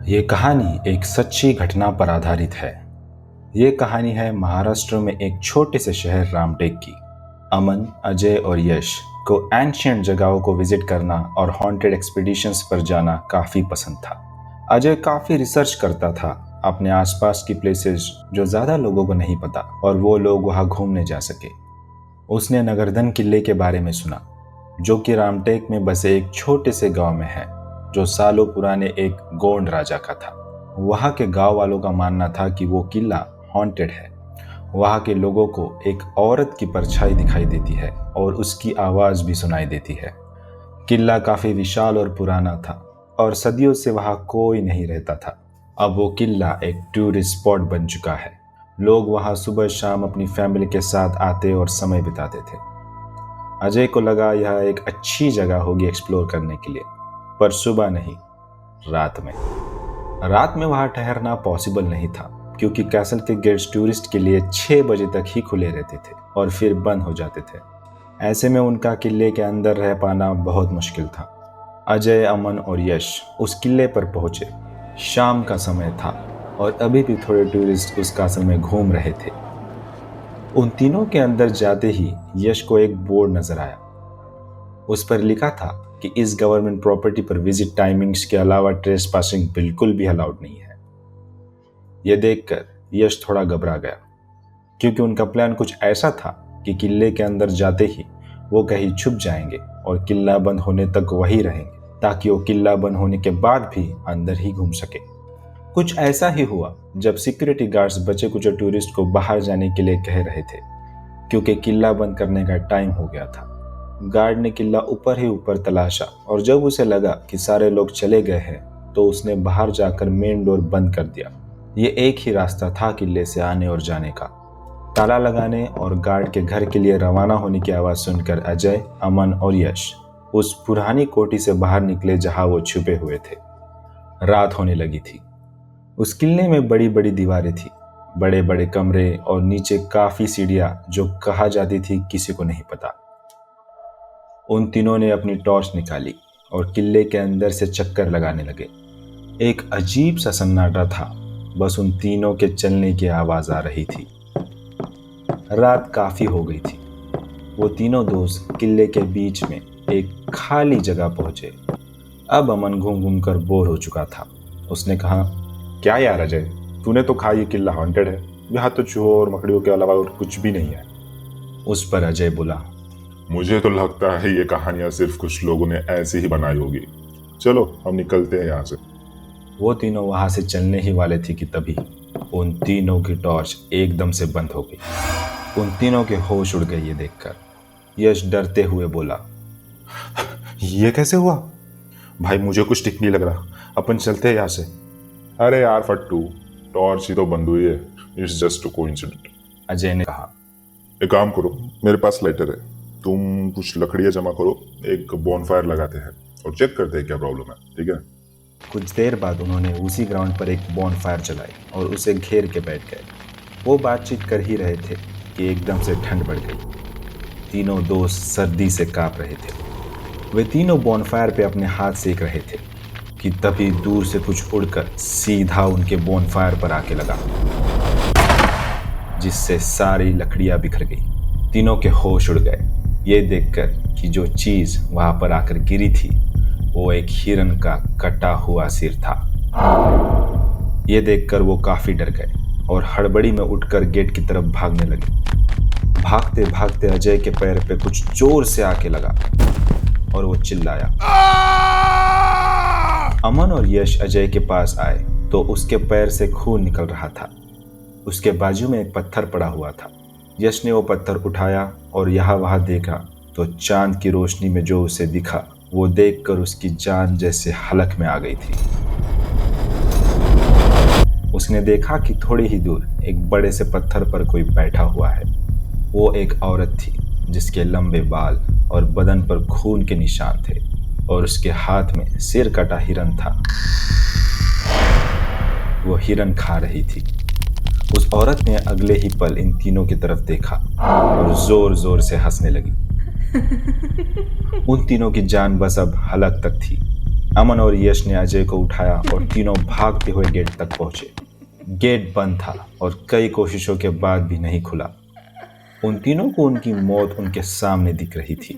ये कहानी एक सच्ची घटना पर आधारित है। ये कहानी है महाराष्ट्र में एक छोटे से शहर रामटेक की। अमन, अजय और यश को एंशिएंट जगहों को विजिट करना और हॉन्टेड एक्सपीडिशंस पर जाना काफ़ी पसंद था। अजय काफ़ी रिसर्च करता था अपने आसपास की प्लेसेस जो ज़्यादा लोगों को नहीं पता और वो लोग वहाँ घूमने जा सके। उसने नगरधन किले के बारे में सुना, जो कि रामटेक में बसे एक छोटे से गांव में है, जो सालों पुराने एक गोंड राजा का था। वहाँ के गांव वालों का मानना था कि वो किला हॉन्टेड है। वहाँ के लोगों को एक औरत की परछाई दिखाई देती है और उसकी आवाज़ भी सुनाई देती है। किला काफ़ी विशाल और पुराना था और सदियों से वहाँ कोई नहीं रहता था। अब वो किला एक टूरिस्ट स्पॉट बन चुका है। लोग वहाँ सुबह शाम अपनी फैमिली के साथ आते और समय बिताते थे। अजय को लगा यह एक अच्छी जगह होगी एक्सप्लोर करने के लिए, पर सुबह नहीं, रात में वहाँ ठहरना पॉसिबल नहीं था, क्योंकि कैसल के गेट्स टूरिस्ट के लिए 6 बजे तक ही खुले रहते थे और फिर बंद हो जाते थे। ऐसे में उनका किले के अंदर रह पाना बहुत मुश्किल था। अजय, अमन और यश उस किले पर पहुंचे। शाम का समय था और अभी भी थोड़े टूरिस्ट उस कासल में घूम रहे थे। उन तीनों के अंदर जाते ही यश को एक बोर्ड नजर आया। उस पर लिखा था कि इस गवर्नमेंट प्रॉपर्टी पर विजिट टाइमिंग्स के अलावा ट्रेसपासिंग बिल्कुल भी अलाउड नहीं है। यह देखकर यश थोड़ा घबरा गया, क्योंकि उनका प्लान कुछ ऐसा था कि किले के अंदर जाते ही वो कहीं छुप जाएंगे और किला बंद होने तक वहीं रहेंगे, ताकि वो किला बंद होने के बाद भी अंदर ही घूम सके। कुछ ऐसा ही हुआ जब सिक्योरिटी गार्ड्स बचे कुछ टूरिस्ट को बाहर जाने के लिए कह रहे थे, क्योंकि किला बंद करने का टाइम हो गया था। गार्ड ने किला ऊपर ही ऊपर तलाशा और जब उसे लगा कि सारे लोग चले गए हैं, तो उसने बाहर जाकर मेन डोर बंद कर दिया। ये एक ही रास्ता था किले से आने और जाने का। ताला लगाने और गार्ड के घर के लिए रवाना होने की आवाज़ सुनकर अजय, अमन और यश उस पुरानी कोठी से बाहर निकले जहां वो छुपे हुए थे। रात होने लगी थी। उस किले में बड़ी बड़ी दीवारें थी, बड़े बड़े कमरे और नीचे काफ़ी सीढ़ियाँ, जो कहा जाती थी किसी को नहीं पता। उन तीनों ने अपनी टॉर्च निकाली और किले के अंदर से चक्कर लगाने लगे। एक अजीब सा सन्नाटा था, बस उन तीनों के चलने की आवाज़ आ रही थी। रात काफ़ी हो गई थी। वो तीनों दोस्त किले के बीच में एक खाली जगह पहुंचे। अब अमन घूम घूम कर बोर हो चुका था। उसने कहा, क्या यार अजय, तूने तो कहा ये किला हॉन्टेड है। यहाँ तो चूहों और मकड़ियों के अलावा और कुछ भी नहीं है। उस पर अजय बोला, मुझे तो लगता है ये कहानियां सिर्फ कुछ लोगों ने ऐसे ही बनाई होगी। चलो हम निकलते हैं यहाँ से। वो तीनों वहां से चलने ही वाले थे कि तभी उन तीनों की टॉर्च एकदम से बंद हो गई। उन तीनों के होश उड़ गए ये देखकर। यश डरते हुए बोला, ये कैसे हुआ? भाई मुझे कुछ ठीक नहीं लग रहा, अपन चलते हैं यहाँ से। अरे यार फट्टू, टॉर्च ही तो बंद हुई है, it's just a coincident. Ajay ने कहा। एक काम करो, मेरे पास लाइटर है, तुम कुछ लकड़ियाँ जमा करो, एक बॉनफायर लगाते हैं और चेक करते हैं क्या प्रॉब्लम है, ठीक है? कुछ देर बाद उन्होंने उसी ग्राउंड पर एक बॉनफायर जलाई और उसे घेर के बैठ गए। वो बातचीत कर ही रहे थे कि एकदम से ठंड बढ़ गई। तीनों दोस्त सर्दी से कांप रहे थे। वे तीनों बॉनफायर पे अपने हाथ सेक रहे थे कि तभी दूर से कुछ उड़कर सीधा उनके बॉनफायर पर आके लगा, जिससे सारी लकड़ियां बिखर गई। तीनों के होश उड़ गए ये देखकर कि जो चीज वहां पर आकर गिरी थी वो एक हिरन का कटा हुआ सिर था। ये देखकर वो काफी डर गए और हड़बड़ी में उठकर गेट की तरफ भागने लगे। भागते भागते अजय के पैर पे कुछ जोर से आके लगा और वो चिल्लाया। अमन और यश अजय के पास आए तो उसके पैर से खून निकल रहा था। उसके बाजू में एक पत्थर पड़ा हुआ था। यश ने वो पत्थर उठाया और यहाँ वहाँ देखा तो चांद की रोशनी में जो उसे दिखा वो देखकर उसकी जान जैसे हलक में आ गई थी। उसने देखा कि थोड़ी ही दूर एक बड़े से पत्थर पर कोई बैठा हुआ है। वो एक औरत थी जिसके लंबे बाल और बदन पर खून के निशान थे और उसके हाथ में सिर कटा हिरन था। वो हिरन खा रही थी। उस औरत ने अगले ही पल इन तीनों की तरफ देखा और जोर जोर से हंसने लगी। उन तीनों की जान बस अब हलक तक थी। अमन और यश ने अजय को उठाया और तीनों भागते हुए गेट तक पहुंचे। गेट बंद था और कई कोशिशों के बाद भी नहीं खुला। उन तीनों को उनकी मौत उनके सामने दिख रही थी।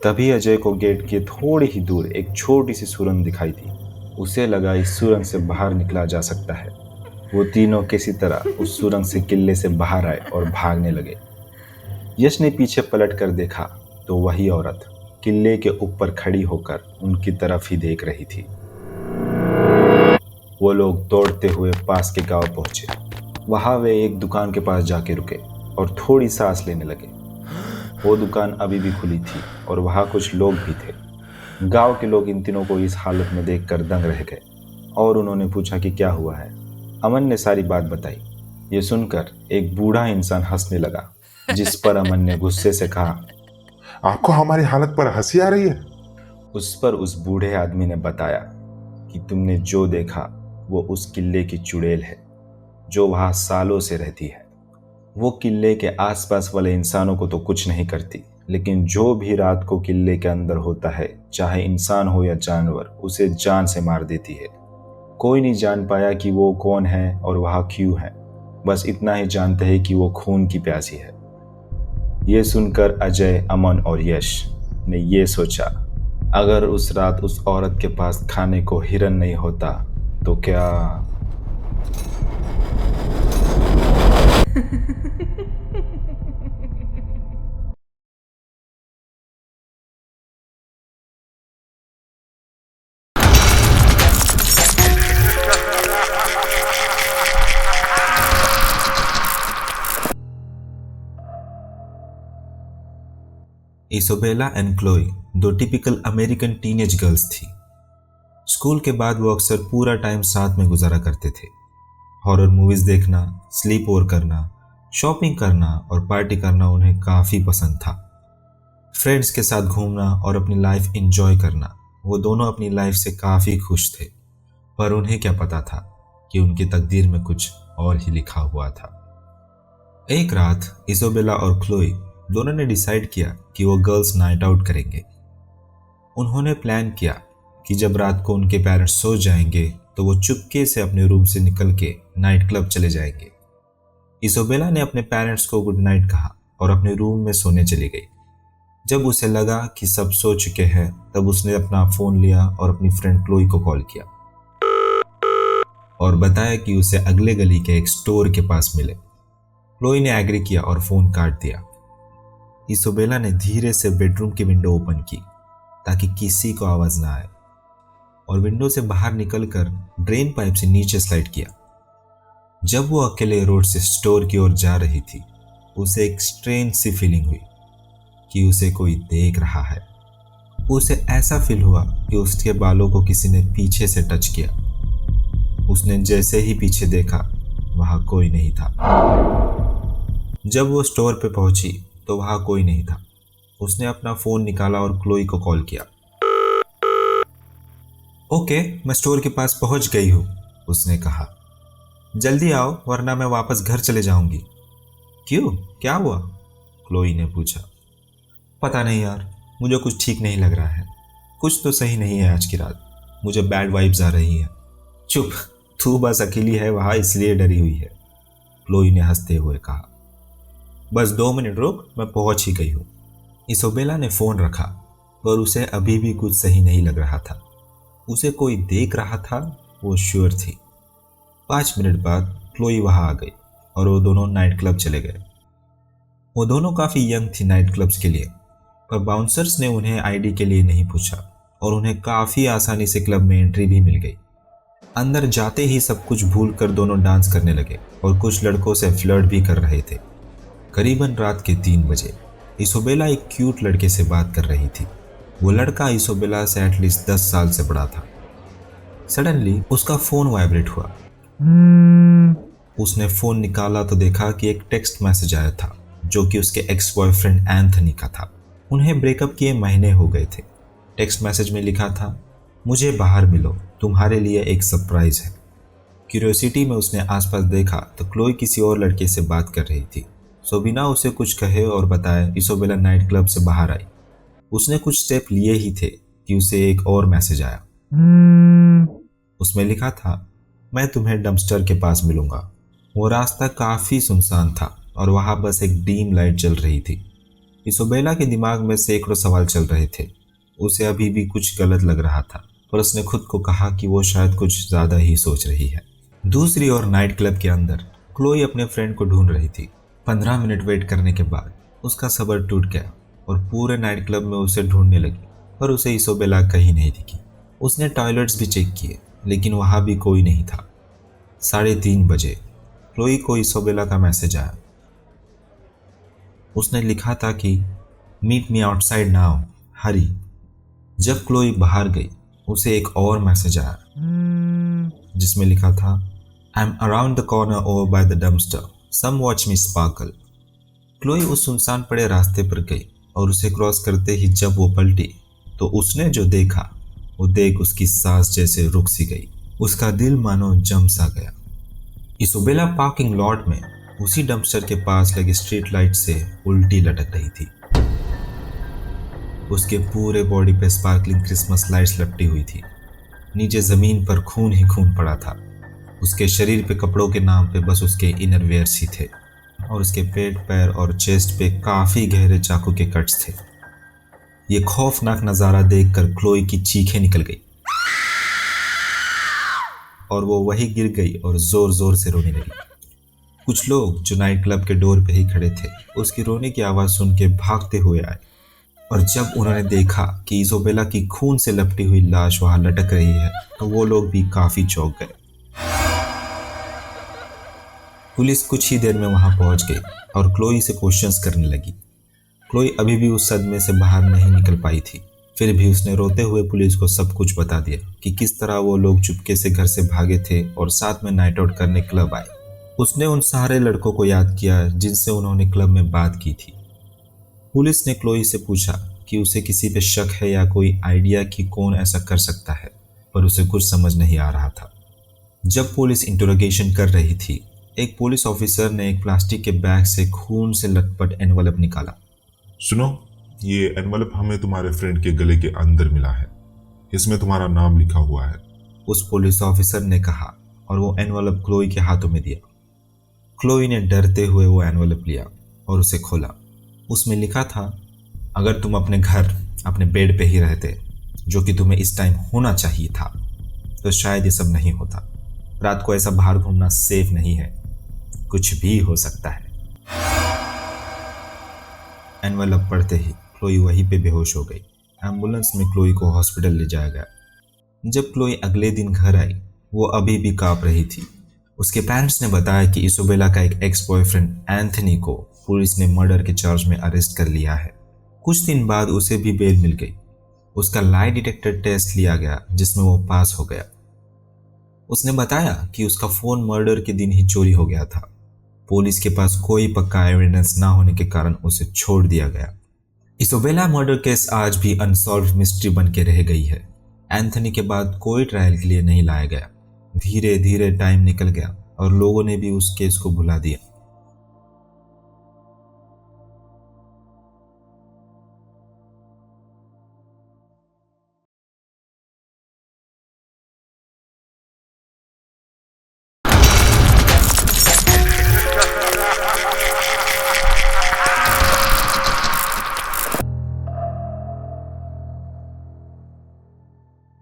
तभी अजय को गेट के थोड़ी ही दूर एक छोटी सी सुरंग दिखाई दी। उसे लगा इस सुरंग से बाहर निकला जा सकता है। वो तीनों किसी तरह उस सुरंग से किले से बाहर आए और भागने लगे। यश ने पीछे पलट कर देखा तो वही औरत किले के ऊपर खड़ी होकर उनकी तरफ ही देख रही थी। वो लोग दौड़ते हुए पास के गांव पहुंचे। वहां वे एक दुकान के पास जाके रुके और थोड़ी सांस लेने लगे। वो दुकान अभी भी खुली थी और वहां कुछ लोग भी थे। गांव के लोग इन तीनों को इस हालत में देखकर दंग रह गए और उन्होंने पूछा कि क्या हुआ है। अमन ने सारी बात बताई। ये सुनकर एक बूढ़ा इंसान हंसने लगा, जिस पर अमन ने गुस्से से कहा, आपको हमारी हालत पर हंसी आ रही है? उस पर उस बूढ़े आदमी ने बताया कि तुमने जो देखा वो उस किले की चुड़ैल है जो वहां सालों से रहती है। वो किले के आसपास वाले इंसानों को तो कुछ नहीं करती, लेकिन जो भी रात को किले के अंदर होता है, चाहे इंसान हो या जानवर, उसे जान से मार देती है। कोई नहीं जान पाया कि वो कौन है और वहां क्यों है। बस इतना ही जानते हैं कि वो खून की प्यासी है। ये सुनकर अजय, अमन और यश ने ये सोचा, अगर उस रात उस औरत के पास खाने को हिरन नहीं होता तो क्या। इसोबेला एंड क्लोई दो टिपिकल अमेरिकन टीनेज गर्ल्स थी। स्कूल के बाद वो अक्सर पूरा टाइम साथ में गुजारा करते थे। हॉरर मूवीज देखना, स्लीप ओवर करना, शॉपिंग करना और पार्टी करना उन्हें काफ़ी पसंद था। फ्रेंड्स के साथ घूमना और अपनी लाइफ एंजॉय करना, वो दोनों अपनी लाइफ से काफ़ी खुश थे। पर उन्हें क्या पता था कि उनकी तकदीर में कुछ और ही लिखा हुआ था। एक रात इसोबेला और क्लोई दोनों ने डिसाइड किया कि वो गर्ल्स नाइट आउट करेंगे। उन्होंने प्लान किया कि जब रात को उनके पेरेंट्स सो जाएंगे तो वो चुपके से अपने रूम से निकल के नाइट क्लब चले जाएंगे। इसोबेला ने अपने पेरेंट्स को गुड नाइट कहा और अपने रूम में सोने चली गई। जब उसे लगा कि सब सो चुके हैं, तब उसने अपना फ़ोन लिया और अपनी फ्रेंड क्लोई को कॉल किया और बताया कि उसे अगले गली के एक स्टोर के पास मिले। क्लोई ने एग्री किया और फ़ोन काट दिया। इसोबेला ने धीरे से बेडरूम की विंडो ओपन की ताकि किसी को आवाज़ ना आए और विंडो से बाहर निकलकर ड्रेन पाइप से नीचे स्लाइड किया। जब वो अकेले रोड से स्टोर की ओर जा रही थी, उसे एक स्ट्रेंज सी फीलिंग हुई कि उसे कोई देख रहा है। उसे ऐसा फील हुआ कि उसके बालों को किसी ने पीछे से टच किया। उसने जैसे ही पीछे देखा, वहां कोई नहीं था। जब वो स्टोर पे पहुंची तो वहां कोई नहीं था। उसने अपना फ़ोन निकाला और क्लोई को कॉल किया। ओके, मैं स्टोर के पास पहुंच गई हूँ, उसने कहा। जल्दी आओ वरना मैं वापस घर चले जाऊंगी। क्यों, क्या हुआ? क्लोई ने पूछा। पता नहीं यार, मुझे कुछ ठीक नहीं लग रहा है। कुछ तो सही नहीं है आज की रात। मुझे बैड वाइब्स आ रही हैं। चुप, तू बस अकेली है वहाँ, इसलिए डरी हुई है, क्लोई ने हंसते हुए कहा। बस 2 मिनट रुक, मैं पहुंच ही गई हूँ। इसोबेला ने फ़ोन रखा, पर उसे अभी भी कुछ सही नहीं लग रहा था। उसे कोई देख रहा था, वो श्योर थी। 5 मिनट बाद क्लोई वहाँ आ गई और वो दोनों नाइट क्लब चले गए। वो दोनों काफ़ी यंग थी नाइट क्लब्स के लिए, पर बाउंसर्स ने उन्हें आईडी के लिए नहीं पूछा और उन्हें काफ़ी आसानी से क्लब में एंट्री भी मिल गई। अंदर जाते ही सब कुछ भूल कर दोनों डांस करने लगे और कुछ लड़कों से फ्लर्ट भी कर रहे थे। करीबन रात के 3 बजे इसोबेला एक क्यूट लड़के से बात कर रही थी। वो लड़का इसोबेला से एटलीस्ट 10 साल से बड़ा था। सडनली उसका फ़ोन वाइब्रेट हुआ उसने फोन निकाला तो देखा कि एक टेक्स्ट मैसेज आया था जो कि उसके एक्स बॉयफ्रेंड एंथनी का था। उन्हें ब्रेकअप किए महीने हो गए थे। टेक्स्ट मैसेज में लिखा था, मुझे बाहर मिलो, तुम्हारे लिए एक सरप्राइज है। क्यूरियोसिटी में उसने आसपास देखा तो क्लोई किसी और लड़के से बात कर रही थी। सो बिना उसे कुछ कहे और बताए इsobella नाइट क्लब से बाहर आई। उसने कुछ स्टेप लिए ही थे कि उसे एक और मैसेज आया। उसमें लिखा था, मैं तुम्हें डंपस्टर के पास मिलूंगा। वो रास्ता काफी सुनसान था और वहां बस एक डीम लाइट जल रही थी। इsobella के दिमाग में सैकड़ों सवाल चल रहे थे। उसे अभी भी कुछ गलत लग रहा था, पर उसने खुद को कहा कि वो शायद कुछ ज्यादा ही सोच रही है। दूसरी ओर नाइट क्लब के अंदर क्लोई अपने फ्रेंड को ढूंढ रही थी। 15 मिनट वेट करने के बाद उसका सब्र टूट गया और पूरे नाइट क्लब में उसे ढूंढने लगी, पर उसे इsobella कहीं नहीं दिखी। उसने टॉयलेट्स भी चेक किए, लेकिन वहां भी कोई नहीं था। 3:30 बजे क्लोई को इsobella का मैसेज आया। उसने लिखा था कि मीट मी आउटसाइड नाउ, हरी। जब क्लोई बाहर गई उसे एक और मैसेज आया जिसमें लिखा था, I am around the corner over by the dumpster, some watch me sparkle. Chloe उस सुनसान पड़े रास्ते पर गई और उसे क्रॉस करते ही जब वो पलटी तो उसने जो देखा वो देख उसकी सांस जैसे रुक सी गई। उसका दिल मानो जम सा गया। इsobella पार्किंग लॉट में उसी डंपस्टर के पास लगे स्ट्रीट लाइट से उल्टी लटक रही थी। उसके पूरे बॉडी पे स्पार्कलिंग क्रिसमस लाइट्स लपटी हुई थी। नीचे जमीन पर खून ही खून पड़ा था। उसके शरीर पे कपड़ों के नाम पे बस उसके इनरवेयर्स ही थे और उसके पेट, पैर और चेस्ट पे काफी गहरे चाकू के कट्स थे। ये खौफनाक नजारा देखकर क्लोई की चीखें निकल गई और वो वहीं गिर गई और जोर जोर से रोने लगी। कुछ लोग जो नाइट क्लब के डोर पे ही खड़े थे उसकी रोने की आवाज सुन के भागते हुए आए और जब उन्होंने देखा कि इsobella की खून से लपटी हुई लाश वहां लटक रही है तो वो लोग भी काफी चौंक गए। पुलिस कुछ ही देर में वहां पहुंच गई और क्लोई से क्वेश्चंस करने लगी। क्लोई अभी भी उस सदमे से बाहर नहीं निकल पाई थी। फिर भी उसने रोते हुए पुलिस को सब कुछ बता दिया कि किस तरह वो लोग चुपके से घर से भागे थे और साथ में नाइट आउट करने क्लब आए। उसने उन सारे लड़कों को याद किया जिनसे उन्होंने क्लब में बात की थी। पुलिस ने क्लोई से पूछा कि उसे किसी पे शक है या कोई आइडिया कि कौन ऐसा कर सकता है, पर उसे कुछ समझ नहीं आ रहा था। जब पुलिस इंटरोगेशन कर रही थी, एक पुलिस ऑफिसर ने एक प्लास्टिक के बैग से खून से लटपट एनवलप निकाला। सुनो, ये एनवलप हमें तुम्हारे फ्रेंड के गले के अंदर मिला है। इसमें तुम्हारा नाम लिखा हुआ है, उस पुलिस ऑफिसर ने कहा और वो एनवलप क्लोई के हाथों में दिया। क्लोई ने डरते हुए वो एनवलप लिया और उसे खोला। उसमें लिखा था, अगर तुम अपने घर, अपने बेड पे ही रहते, जो कि तुम्हें इस टाइम होना चाहिए था, तो शायद ये सब नहीं होता। रात को ऐसा बाहर घूमना सेफ नहीं है, कुछ भी हो सकता है। एनवलप पढ़ते ही क्लोई वहीं पे बेहोश हो गई। एम्बुलेंस में क्लोई को हॉस्पिटल ले जाया गया। जब क्लोई अगले दिन घर आई, वो अभी भी कांप रही थी। उसके पेरेंट्स ने बताया कि इsobella का एक एक्स बॉयफ्रेंड एंथनी को पुलिस ने मर्डर के चार्ज में अरेस्ट कर लिया है। कुछ दिन बाद उसे भी बेल मिल गई। उसका लाई डिटेक्टर टेस्ट लिया गया जिसमें वो पास हो गया। उसने बताया कि उसका फोन मर्डर के दिन ही चोरी हो गया था। पुलिस के पास कोई पक्का एविडेंस ना होने के कारण उसे छोड़ दिया गया। इsobella मर्डर केस आज भी अनसॉल्व मिस्ट्री बन के रह गई है। एंथनी के बाद कोई ट्रायल के लिए नहीं लाया गया। धीरे धीरे टाइम निकल गया और लोगों ने भी उस केस को भुला दिया।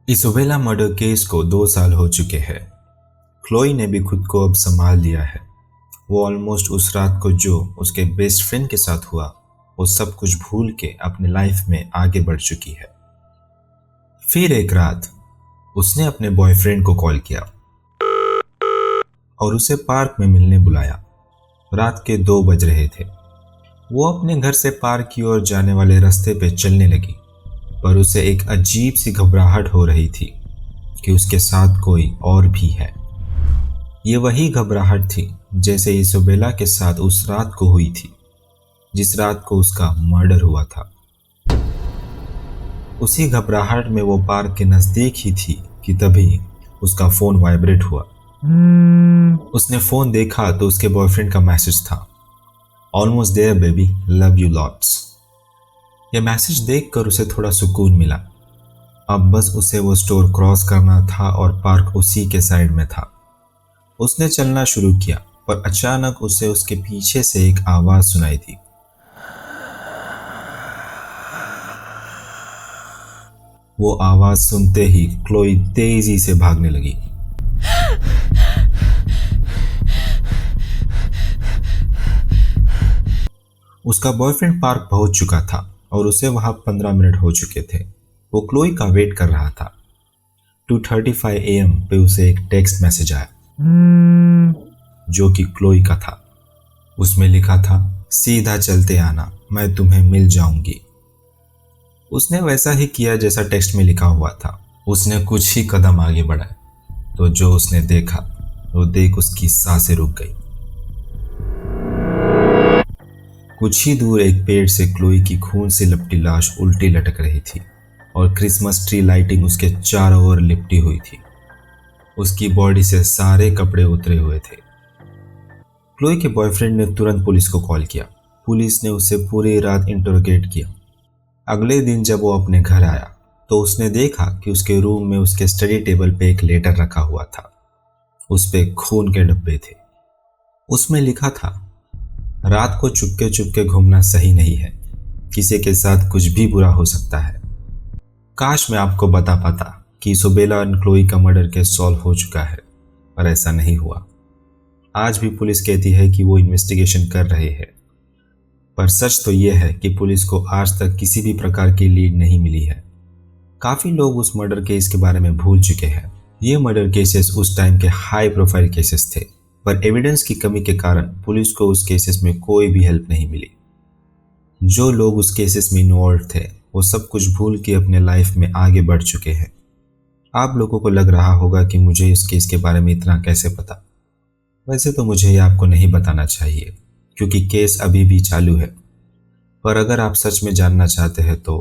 इsobella मर्डर केस को 2 साल हो चुके हैं। क्लोई ने भी खुद को अब संभाल लिया है। वो ऑलमोस्ट उस रात को जो उसके बेस्ट फ्रेंड के साथ हुआ, वो सब कुछ भूल के अपने लाइफ में आगे बढ़ चुकी है। फिर एक रात उसने अपने बॉयफ्रेंड को कॉल किया और उसे पार्क में मिलने बुलाया। रात के 2 बज रहे थे। वो अपने घर से पार्क की ओर जाने वाले रास्ते पे चलने लगी, पर उसे एक अजीब सी घबराहट हो रही थी कि उसके साथ कोई और भी है। ये वही घबराहट थी जैसे इसोबेला के साथ उस रात को हुई थी, जिस रात को उसका मर्डर हुआ था। उसी घबराहट में वो पार्क के नजदीक ही थी कि तभी उसका फोन वाइब्रेट हुआ। उसने फोन देखा तो उसके बॉयफ्रेंड का मैसेज था, almost there baby, love you lots. यह मैसेज देखकर उसे थोड़ा सुकून मिला। अब बस उसे वो स्टोर क्रॉस करना था और पार्क उसी के साइड में था। उसने चलना शुरू किया, पर अचानक उसे उसके पीछे से एक आवाज सुनाई दी। वो आवाज सुनते ही क्लोई तेजी से भागने लगी। उसका बॉयफ्रेंड पार्क पहुंच चुका था और उसे वहां 15 मिनट हो चुके थे। वो क्लोई का वेट कर रहा था। 2:35 AM पे उसे एक टेक्स्ट मैसेज आया जो कि क्लोई का था। उसमें लिखा था, सीधा चलते आना, मैं तुम्हें मिल जाऊंगी। उसने वैसा ही किया जैसा टेक्स्ट में लिखा हुआ था। उसने कुछ ही कदम आगे बढ़ाए तो जो उसने देखा वो देख उसकी सांसें रुक गई। कुछ ही दूर एक पेड़ से क्लोई की खून से लपटी लाश उल्टी लटक रही थी और क्रिसमस ट्री लाइटिंग उसके चारों ओर लिपटी हुई थी। उसकी बॉडी से सारे कपड़े उतरे हुए थे। क्लोई के बॉयफ्रेंड ने तुरंत पुलिस को कॉल किया। पुलिस ने उसे पूरी रात इंटरोगेट किया। अगले दिन जब वो अपने घर आया तो उसने देखा कि उसके रूम में उसके स्टडी टेबल पे एक लेटर रखा हुआ था। उस पे खून के डब्बे थे। उसमें लिखा था, रात को चुपके चुपके घूमना सही नहीं है, किसी के साथ कुछ भी बुरा हो सकता है। काश मैं आपको बता पाता कि इसोबेला और क्लोई का मर्डर केस सॉल्व हो चुका है, पर ऐसा नहीं हुआ। आज भी पुलिस कहती है कि वो इन्वेस्टिगेशन कर रहे हैं, पर सच तो यह है कि पुलिस को आज तक किसी भी प्रकार की लीड नहीं मिली है। काफी लोग उस मर्डर केस के बारे में भूल चुके हैं। ये मर्डर केसेस उस टाइम के हाई प्रोफाइल केसेस थे, पर एविडेंस की कमी के कारण पुलिस को उस केसेस में कोई भी हेल्प नहीं मिली। जो लोग उस केसेस में इन्वॉल्व थे वो सब कुछ भूल के अपने लाइफ में आगे बढ़ चुके हैं। आप लोगों को लग रहा होगा कि मुझे इस केस के बारे में इतना कैसे पता। वैसे तो मुझे ये आपको नहीं बताना चाहिए क्योंकि केस अभी भी चालू है, पर अगर आप सच में जानना चाहते हैं तो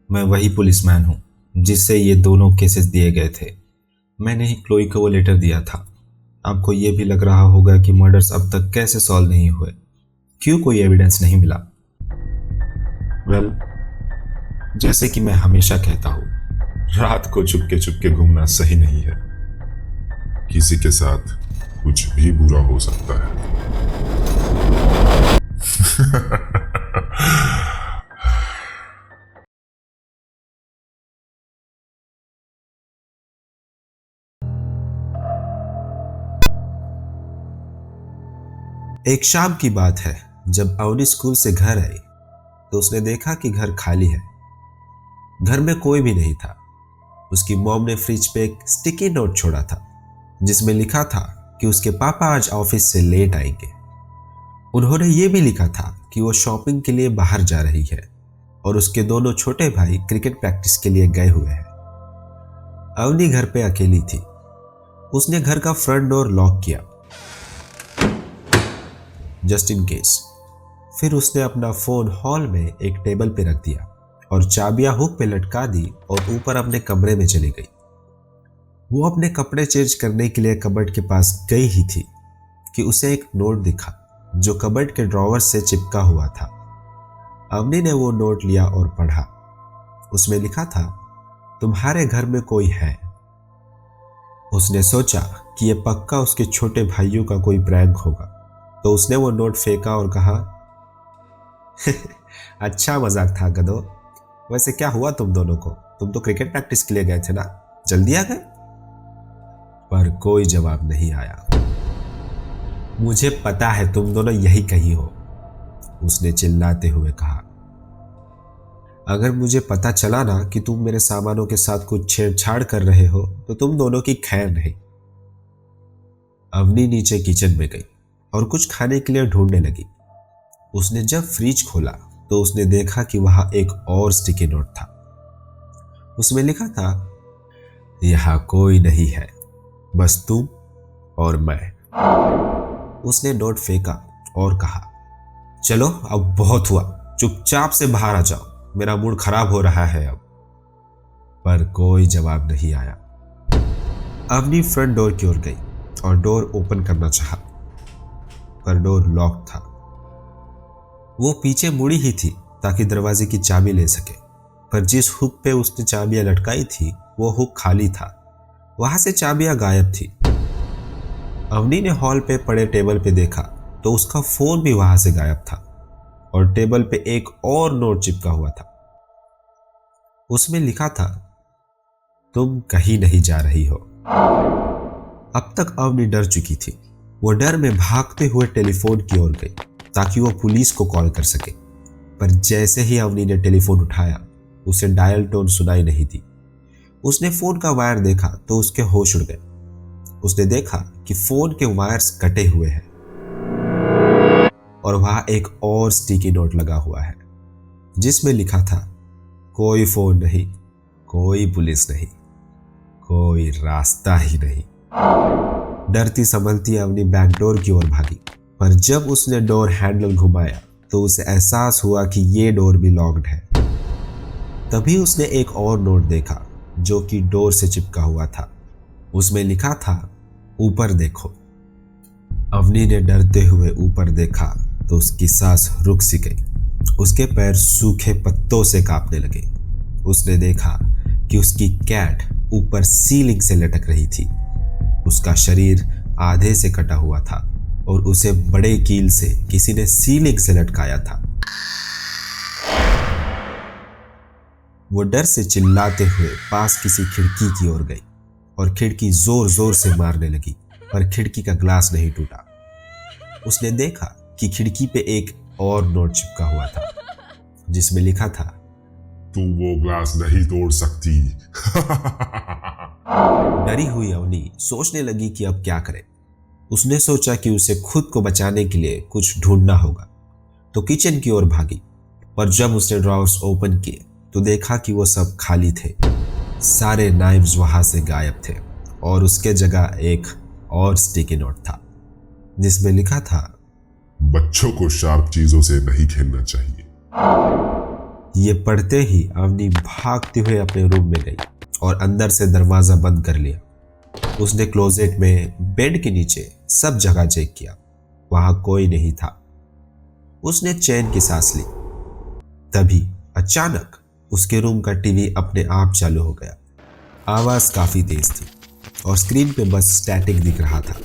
मैं वही पुलिसमैन हूँ जिससे ये दोनों केसेस दिए गए थे। मैंने ही क्लोई को वो लेटर दिया था। आपको ये भी लग रहा होगा कि मर्डर्स अब तक कैसे सॉल्व नहीं हुए, क्यों कोई एविडेंस नहीं मिला। वेल, जैसे कि मैं हमेशा कहता हूँ, रात को चुपके चुपके घूमना सही नहीं है, किसी के साथ कुछ भी बुरा हो सकता है। एक शाम की बात है, जब अवनी स्कूल से घर आई तो उसने देखा कि घर खाली है। घर में कोई भी नहीं था। उसकी मॉम ने फ्रिज पे एक स्टिकी नोट छोड़ा था जिसमें लिखा था कि उसके पापा आज ऑफिस से लेट आएंगे। उन्होंने ये भी लिखा था कि वो शॉपिंग के लिए बाहर जा रही है और उसके दोनों छोटे भाई क्रिकेट प्रैक्टिस के लिए गए हुए हैं। अवनी घर पे अकेली थी। उसने घर का फ्रंट डोर लॉक किया जस्ट इन केस। फिर उसने अपना फोन हॉल में एक टेबल पे रख दिया और चाबियां हुक पे लटका दी और ऊपर अपने कमरे में चली गई। वो अपने कपड़े चेंज करने के लिए कबर्ड के पास गई ही थी कि उसे एक नोट दिखा जो कबर्ड के ड्रॉवर से चिपका हुआ था। अवनी ने वो नोट लिया और पढ़ा। उसमें लिखा था, तुम्हारे घर में कोई है। उसने सोचा कि यह पक्का उसके छोटे भाइयों का कोई प्रैंक होगा, तो उसने वो नोट फेंका और कहा, अच्छा मजाक था गधो। वैसे क्या हुआ तुम दोनों को? तुम तो क्रिकेट प्रैक्टिस के लिए गए थे ना, जल्दी आ गए? पर कोई जवाब नहीं आया। मुझे पता है तुम दोनों यही कही हो, उसने चिल्लाते हुए कहा। अगर मुझे पता चला ना कि तुम मेरे सामानों के साथ कुछ छेड़छाड़ कर रहे हो तो तुम दोनों की खैर नहीं। अवनी नीचे किचन में गई और कुछ खाने के लिए ढूंढने लगी। उसने जब फ्रिज खोला तो उसने देखा कि वहां एक और स्टिकी नोट था। उसमें लिखा था, यहां कोई नहीं है, बस तुम और मैं। उसने नोट फेंका और कहा, चलो अब बहुत हुआ, चुपचाप से बाहर आ जाओ, मेरा मूड खराब हो रहा है अब। पर कोई जवाब नहीं आया। अवनी फ्रंट डोर की ओर गई और डोर ओपन करना चाहा, पर डोर लॉक था। वो पीछे मुड़ी ही थी ताकि दरवाजे की चाबी ले सके, पर जिस हुक पे उसने चाबियां लटकाई थी वो हुक खाली था। वहां से चाबियां गायब थी। अवनी ने हॉल पे पड़े टेबल पे देखा तो उसका फोन भी वहां से गायब था और टेबल पे एक और नोट चिपका हुआ था। उसमें लिखा था, तुम कहीं नहीं जा रही हो। अब तक अवनी डर चुकी थी। वो डर में भागते हुए टेलीफोन की ओर गई ताकि वो पुलिस को कॉल कर सके, पर जैसे ही अवनी ने टेलीफोन उठाया उसे डायल टोन सुनाई नहीं दी। उसने फोन का वायर देखा तो उसके होश उड़ गए। उसने देखा कि फोन के वायर्स कटे हुए हैं और वहां एक और स्टिकी नोट लगा हुआ है जिसमें लिखा था, कोई फोन नहीं, कोई पुलिस नहीं, कोई रास्ता ही नहीं। डरती संभलती अवनी बैकडोर की ओर भागी, पर जब उसने डोर हैंडल घुमाया तो उसे एहसास हुआ कि ये डोर भी लॉक्ड है। तभी उसने एक और नोट देखा जो कि डोर से चिपका हुआ था। उसमें लिखा था, ऊपर देखो। अवनी ने डरते हुए ऊपर देखा तो उसकी सांस रुक सी गई। उसके पैर सूखे पत्तों से कांपने लगे। उसने देखा कि उसकी कैट ऊपर सीलिंग से लटक रही थी। उसका शरीर आधे से कटा हुआ था और उसे बड़े कील से किसी ने सीलिंग से लटकाया था। वो डर से चिल्लाते हुए पास किसी खिड़की की ओर गई और खिड़की जोर जोर से मारने लगी, पर खिड़की का ग्लास नहीं टूटा। उसने देखा कि खिड़की पे एक और नोट चिपका हुआ था जिसमें लिखा था, तू वो ग्लास नहीं तोड़ सकती। डरी हुई अवनी सोचने लगी कि अब क्या करे। उसने सोचा कि उसे खुद को बचाने के लिए कुछ ढूंढना होगा, तो किचन की ओर भागी। पर जब उसने ड्रॉवर्स ओपन किए तो देखा कि वो सब खाली थे। सारे नाइफ्स वहां से गायब थे और उसके जगह एक और स्टिकी नोट था जिसमें लिखा था, बच्चों को शार्प चीजों से नहीं खेलना चाहिए। ये पढ़ते ही अवनी भागते हुए अपने रूम में गई और अंदर से दरवाजा बंद कर लिया। उसने क्लोजेट में, बेड के नीचे सब जगह चेक किया, वहां कोई नहीं था। उसने चैन की सांस ली। तभी अचानक उसके रूम का टीवी अपने आप चालू हो गया। आवाज काफी तेज थी और स्क्रीन पे बस स्टैटिक दिख रहा था।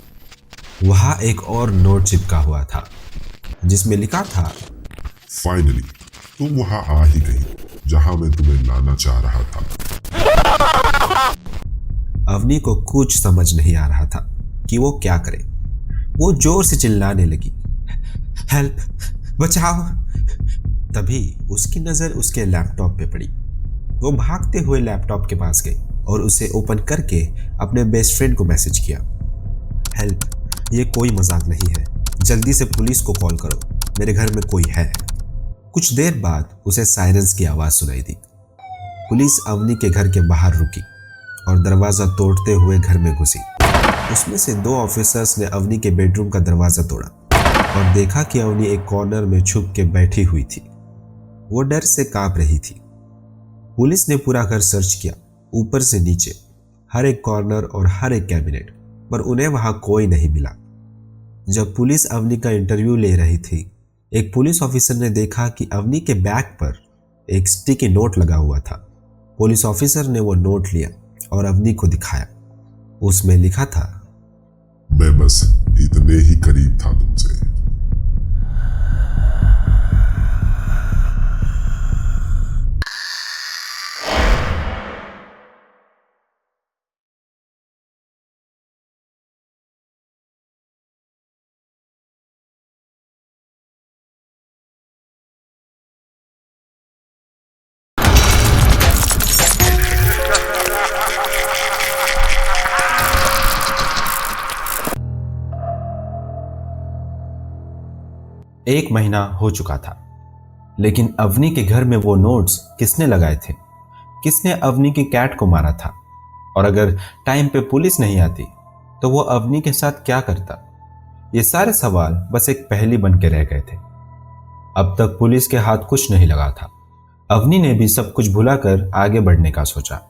वहां एक और नोट चिपका हुआ था जिसमें लिखा था, फाइनली तुम वहां आ ही गई जहां मैं तुम्हें लाना चाह रहा था। अवनी को कुछ समझ नहीं आ रहा था कि वो क्या करे। वो जोर से चिल्लाने लगी, हेल्प, बचाओ। तभी उसकी नजर उसके लैपटॉप पे पड़ी। वो भागते हुए लैपटॉप के पास गई और उसे ओपन करके अपने बेस्ट फ्रेंड को मैसेज किया, हेल्प, ये कोई मजाक नहीं है, जल्दी से पुलिस को कॉल करो, मेरे घर में कोई है। कुछ देर बाद उसे सायरन्स की आवाज सुनाई दी। पुलिस अवनी के घर के बाहर रुकी और दरवाजा तोड़ते हुए घर में घुसी। उसमें से 2 ऑफिसर्स ने अवनी के बेडरूम का दरवाजा तोड़ा और देखा कि अवनी एक कॉर्नर में छुप के बैठी हुई थी। वो डर से कांप रही थी। पुलिस ने पूरा घर सर्च किया, ऊपर से नीचे, हर एक कॉर्नर और हर एक कैबिनेट, पर उन्हें वहां कोई नहीं मिला। जब पुलिस अवनी का इंटरव्यू ले रही थी, एक पुलिस ऑफिसर ने देखा कि अवनी के बैग पर एक स्टिकी नोट लगा हुआ था। पुलिस ऑफिसर ने वो नोट लिया और अवनी को दिखाया। उसमें लिखा था, मैं बस इतने ही करीब था तुमसे। एक महीना हो चुका था, लेकिन अवनी के घर में वो नोट्स किसने लगाए थे? किसने अवनी की कैट को मारा था? और अगर टाइम पे पुलिस नहीं आती तो वो अवनी के साथ क्या करता? ये सारे सवाल बस एक पहेली बन के रह गए थे। अब तक पुलिस के हाथ कुछ नहीं लगा था। अवनी ने भी सब कुछ भुलाकर आगे बढ़ने का सोचा।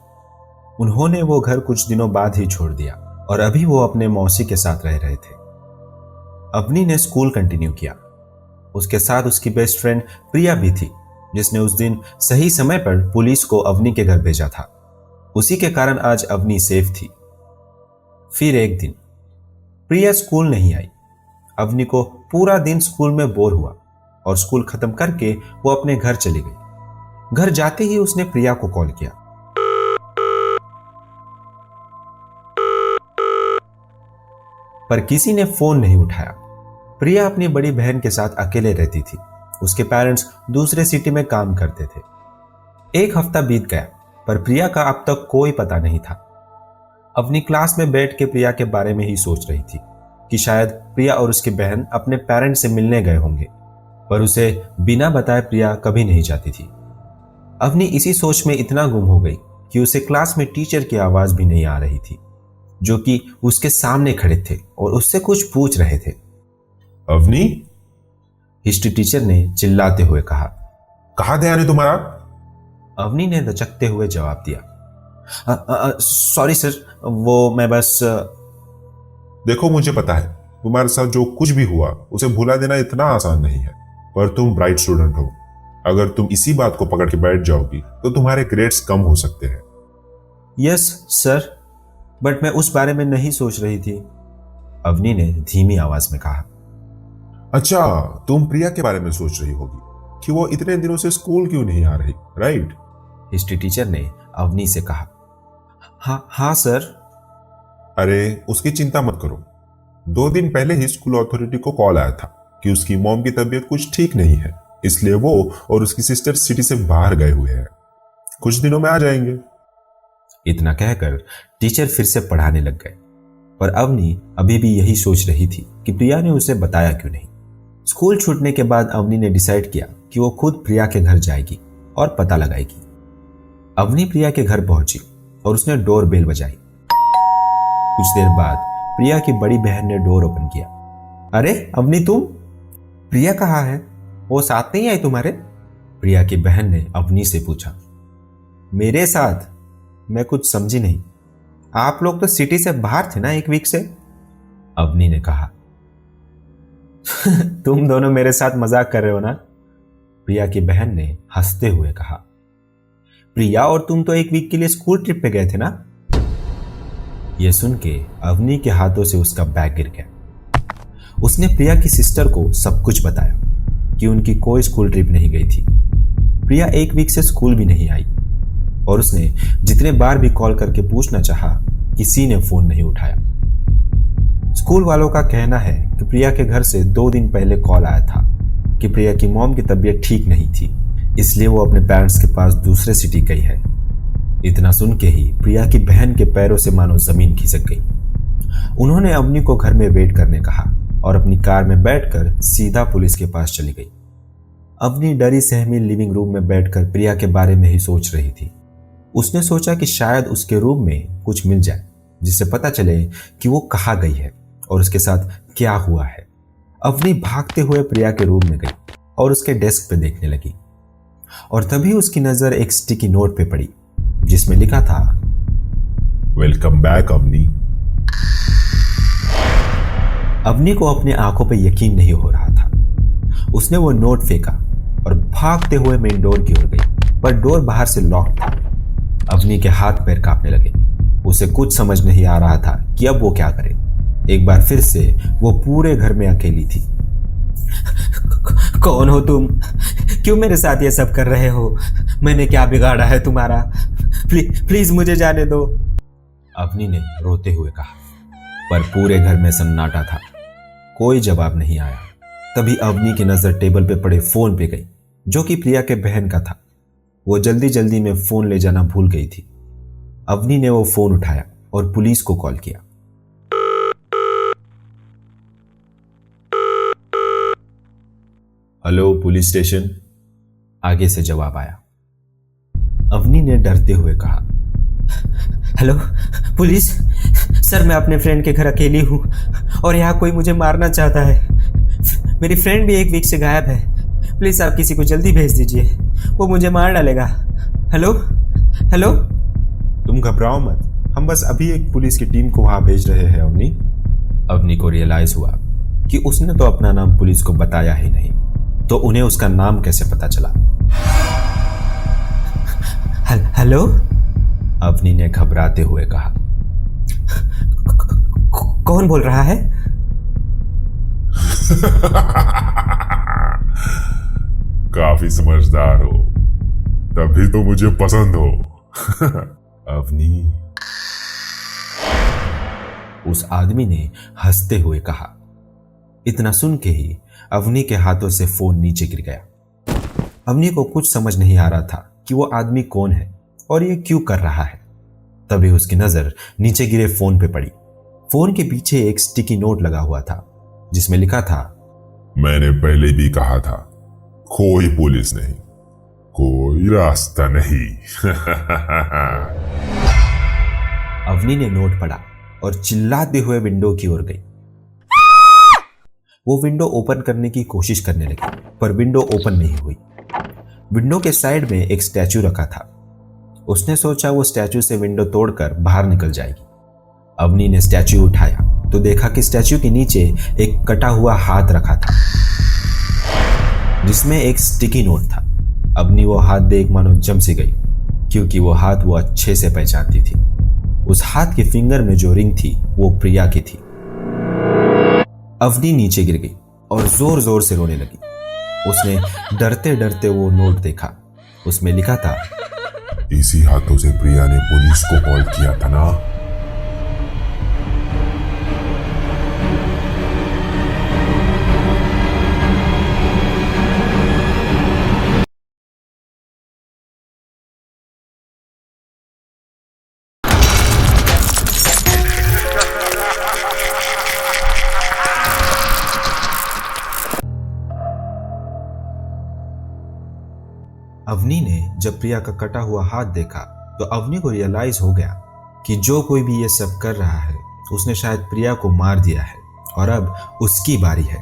उन्होंने वो घर कुछ दिनों बाद ही छोड़ दिया और अभी वो अपने मौसी के साथ रह रहे थे। अवनी ने स्कूल कंटिन्यू किया। उसके साथ उसकी बेस्ट फ्रेंड प्रिया भी थी, जिसने उस दिन सही समय पर पुलिस को अवनी के घर भेजा था। उसी के कारण आज अवनी सेफ थी। फिर एक दिन प्रिया स्कूल नहीं आई। अवनी को पूरा दिन स्कूल में बोर हुआ और स्कूल खत्म करके वो अपने घर चली गई। घर जाते ही उसने प्रिया को कॉल किया। पर किसी ने फोन नहीं उठाया। प्रिया अपनी बड़ी बहन के साथ अकेले रहती थी। उसके पेरेंट्स दूसरे सिटी में काम करते थे। एक हफ्ता बीत गया पर प्रिया का अब तक कोई पता नहीं था। अपनी क्लास में बैठ के प्रिया के बारे में ही सोच रही थी कि शायद प्रिया और उसकी बहन अपने पेरेंट्स से मिलने गए होंगे, पर उसे बिना बताए प्रिया कभी नहीं जाती थी। अवनी इसी सोच में इतना गुम हो गई कि उसे क्लास में टीचर की आवाज भी नहीं आ रही थी, जो कि उसके सामने खड़े थे और उससे कुछ पूछ रहे थे। अवनी, हिस्ट्री टीचर ने चिल्लाते हुए कहा। कहाँ ध्यान है तुम्हारा? अवनी ने दचकते हुए जवाब दिया, सॉरी सर, वो मैं बस देखो, मुझे पता है तुम्हारे साथ जो कुछ भी हुआ उसे भुला देना इतना आसान नहीं है, पर तुम ब्राइट स्टूडेंट हो। अगर तुम इसी बात को पकड़ के बैठ जाओगी तो तुम्हारे ग्रेड्स कम हो सकते हैं। यस सर, बट मैं उस बारे में नहीं सोच रही थी, अवनी ने धीमी आवाज में कहा। अच्छा, तुम प्रिया के बारे में सोच रही होगी कि वो इतने दिनों से स्कूल क्यों नहीं आ रही, राइट? हिस्ट्री टीचर ने अवनी से कहा। हाँ सर। अरे, उसकी चिंता मत करो। 2 दिन पहले ही स्कूल अथॉरिटी को कॉल आया था कि उसकी मॉम की तबीयत कुछ ठीक नहीं है, इसलिए वो और उसकी सिस्टर सिटी से बाहर गए हुए हैं। कुछ दिनों में आ जाएंगे। इतना कहकर टीचर फिर से पढ़ाने लग गए, पर अवनी अभी भी यही सोच रही थी कि प्रिया ने उसे बताया क्यों नहीं। स्कूल छूटने के बाद अवनी ने डिसाइड किया कि वो खुद प्रिया के घर जाएगी और पता लगाएगी। अवनी प्रिया के घर पहुंची और उसने डोर बेल बजाई। कुछ देर बाद प्रिया की बड़ी बहन ने डोर ओपन किया। अरे अवनी, तुम? प्रिया कहाँ है? वो साथ नहीं आई तुम्हारे? प्रिया की बहन ने अवनी से पूछा। मेरे साथ? मैं कुछ समझी नहीं। आप लोग तो सिटी से बाहर थे ना 1 वीक से, अवनी ने कहा। तुम दोनों मेरे साथ मजाक कर रहे हो ना? प्रिया की बहन ने हंसते हुए कहा। प्रिया और तुम तो 1 वीक के लिए स्कूल ट्रिप पे गए थे ना? यह सुन के अवनी के हाथों से उसका बैग गिर गया। उसने प्रिया की सिस्टर को सब कुछ बताया कि उनकी कोई स्कूल ट्रिप नहीं गई थी। प्रिया 1 वीक से स्कूल भी नहीं आई और उसने जितने बार भी कॉल करके पूछना चाहा, किसी ने फोन नहीं उठाया। स्कूल वालों का कहना है कि प्रिया के घर से 2 दिन पहले कॉल आया था कि प्रिया की मॉम की तबीयत ठीक नहीं थी, इसलिए वो अपने पेरेंट्स के पास दूसरे सिटी गई है। इतना सुन के ही प्रिया की बहन के पैरों से मानो जमीन खिसक गई। उन्होंने अवनी को घर में वेट करने कहा और अपनी कार में बैठकर सीधा पुलिस के पास चली गई। अवनी डरी सहमी लिविंग रूम में बैठकर प्रिया के बारे में ही सोच रही थी। उसने सोचा कि शायद उसके रूम में कुछ मिल जाए जिससे पता चले कि वो कहाँ गई है और उसके साथ क्या हुआ है। अवनी भागते हुए प्रिया के रूम में गई और उसके डेस्क पे देखने लगी और तभी उसकी नजर एक स्टिकी नोट पे पड़ी जिसमें लिखा था, वेलकम बैक अवनी। अवनी को अपनी आंखों पे यकीन नहीं हो रहा था। उसने वो नोट फेंका और भागते हुए मेन डोर की ओर गई, पर डोर बाहर से लॉक था। अवनी के हाथ पैर कांपने लगे। उसे कुछ समझ नहीं आ रहा था कि अब वो क्या करे। एक बार फिर से वो पूरे घर में अकेली थी। कौन हो तुम? क्यों मेरे साथ ये सब कर रहे हो? मैंने क्या बिगाड़ा है तुम्हारा? प्लीज मुझे जाने दो, अवनी ने रोते हुए कहा। पर पूरे घर में सन्नाटा था, कोई जवाब नहीं आया। तभी अवनी की नजर टेबल पे पड़े फोन पे गई, जो कि प्रिया के बहन का था। वो जल्दी जल्दी में फोन ले जाना भूल गई थी। अवनी ने वो फोन उठाया और पुलिस को कॉल किया। हेलो पुलिस स्टेशन, आगे से जवाब आया। अवनी ने डरते हुए कहा, हेलो पुलिस सर मैं अपने फ्रेंड के घर अकेली हूँ और यहाँ कोई मुझे मारना चाहता है। मेरी फ्रेंड भी 1 वीक से गायब है। प्लीज आप किसी को जल्दी भेज दीजिए, वो मुझे मार डालेगा। Hello hello. तुम घबराओ मत, हम बस अभी एक पुलिस की टीम को वहां भेज रहे हैं अवनी। अवनी को रियलाइज हुआ कि उसने तो अपना नाम पुलिस को बताया ही नहीं, तो उन्हें उसका नाम कैसे पता चला। हेलो, अवनी ने घबराते हुए कहा। कौन बोल रहा है? काफी समझदार हो, तभी तो मुझे पसंद हो। अवनी, उस आदमी ने हंसते हुए कहा। इतना सुन के ही अवनी के हाथों से फोन नीचे गिर गया। अवनी को कुछ समझ नहीं आ रहा था कि वो आदमी कौन है और ये क्यों कर रहा है। तभी उसकी नजर नीचे गिरे फोन पे पड़ी। फोन के पीछे एक स्टिकी नोट लगा हुआ था जिसमें लिखा था, मैंने पहले भी कहा था, कोई पुलिस नहीं, कोई रास्ता नहीं। अवनी ने नोट पढ़ा और चिल्लाते हुए विंडो की ओर गई। वो विंडो ओपन करने की कोशिश करने लगी, पर विंडो ओपन नहीं हुई। विंडो के साइड में एक स्टैचू रखा था। उसने सोचा वो स्टैचू से विंडो तोड़कर बाहर निकल जाएगी। अवनी ने स्टैचू उठाया तो देखा कि स्टैचू के नीचे एक कटा हुआ हाथ रखा था जिसमें एक स्टिकी नोट था। अवनी वो हाथ देख मानो जम सी गई, क्योंकि वो हाथ वो अच्छे से पहचानती थी। उस हाथ के फिंगर में जो रिंग थी वो प्रिया की थी। अवनी नीचे गिर गई और जोर जोर से रोने लगी। उसने डरते डरते वो नोट देखा। उसमें लिखा था, इसी हाथों से प्रिया ने पुलिस को कॉल किया था ना। अवनी ने जब प्रिया का कटा हुआ हाथ देखा तो अवनी को रियलाइज हो गया कि जो कोई भी ये सब कर रहा है उसने शायद प्रिया को मार दिया है और अब उसकी बारी है।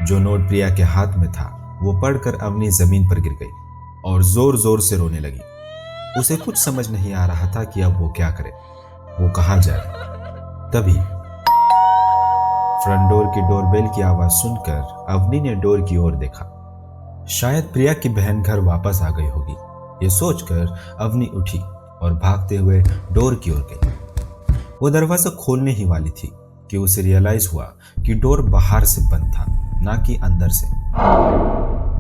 जो नोट प्रिया के हाथ में था वो पढ़कर अवनी जमीन पर गिर गई और जोर जोर से रोने लगी। उसे कुछ समझ नहीं आ रहा था कि अब वो क्या करे, वो कहाँ जाए। तभी फ्रंट डोर की डोरबेल की आवाज सुनकर अवनी ने डोर की ओर देखा। शायद प्रिया की बहन घर वापस आ गई होगी। ये सोचकर अवनी उठी और भागते हुए डोर की ओर गई। वो दरवाजा खोलने ही वाली थी कि उसे रियलाइज हुआ कि डोर बाहर से बंद था, ना कि अंदर से।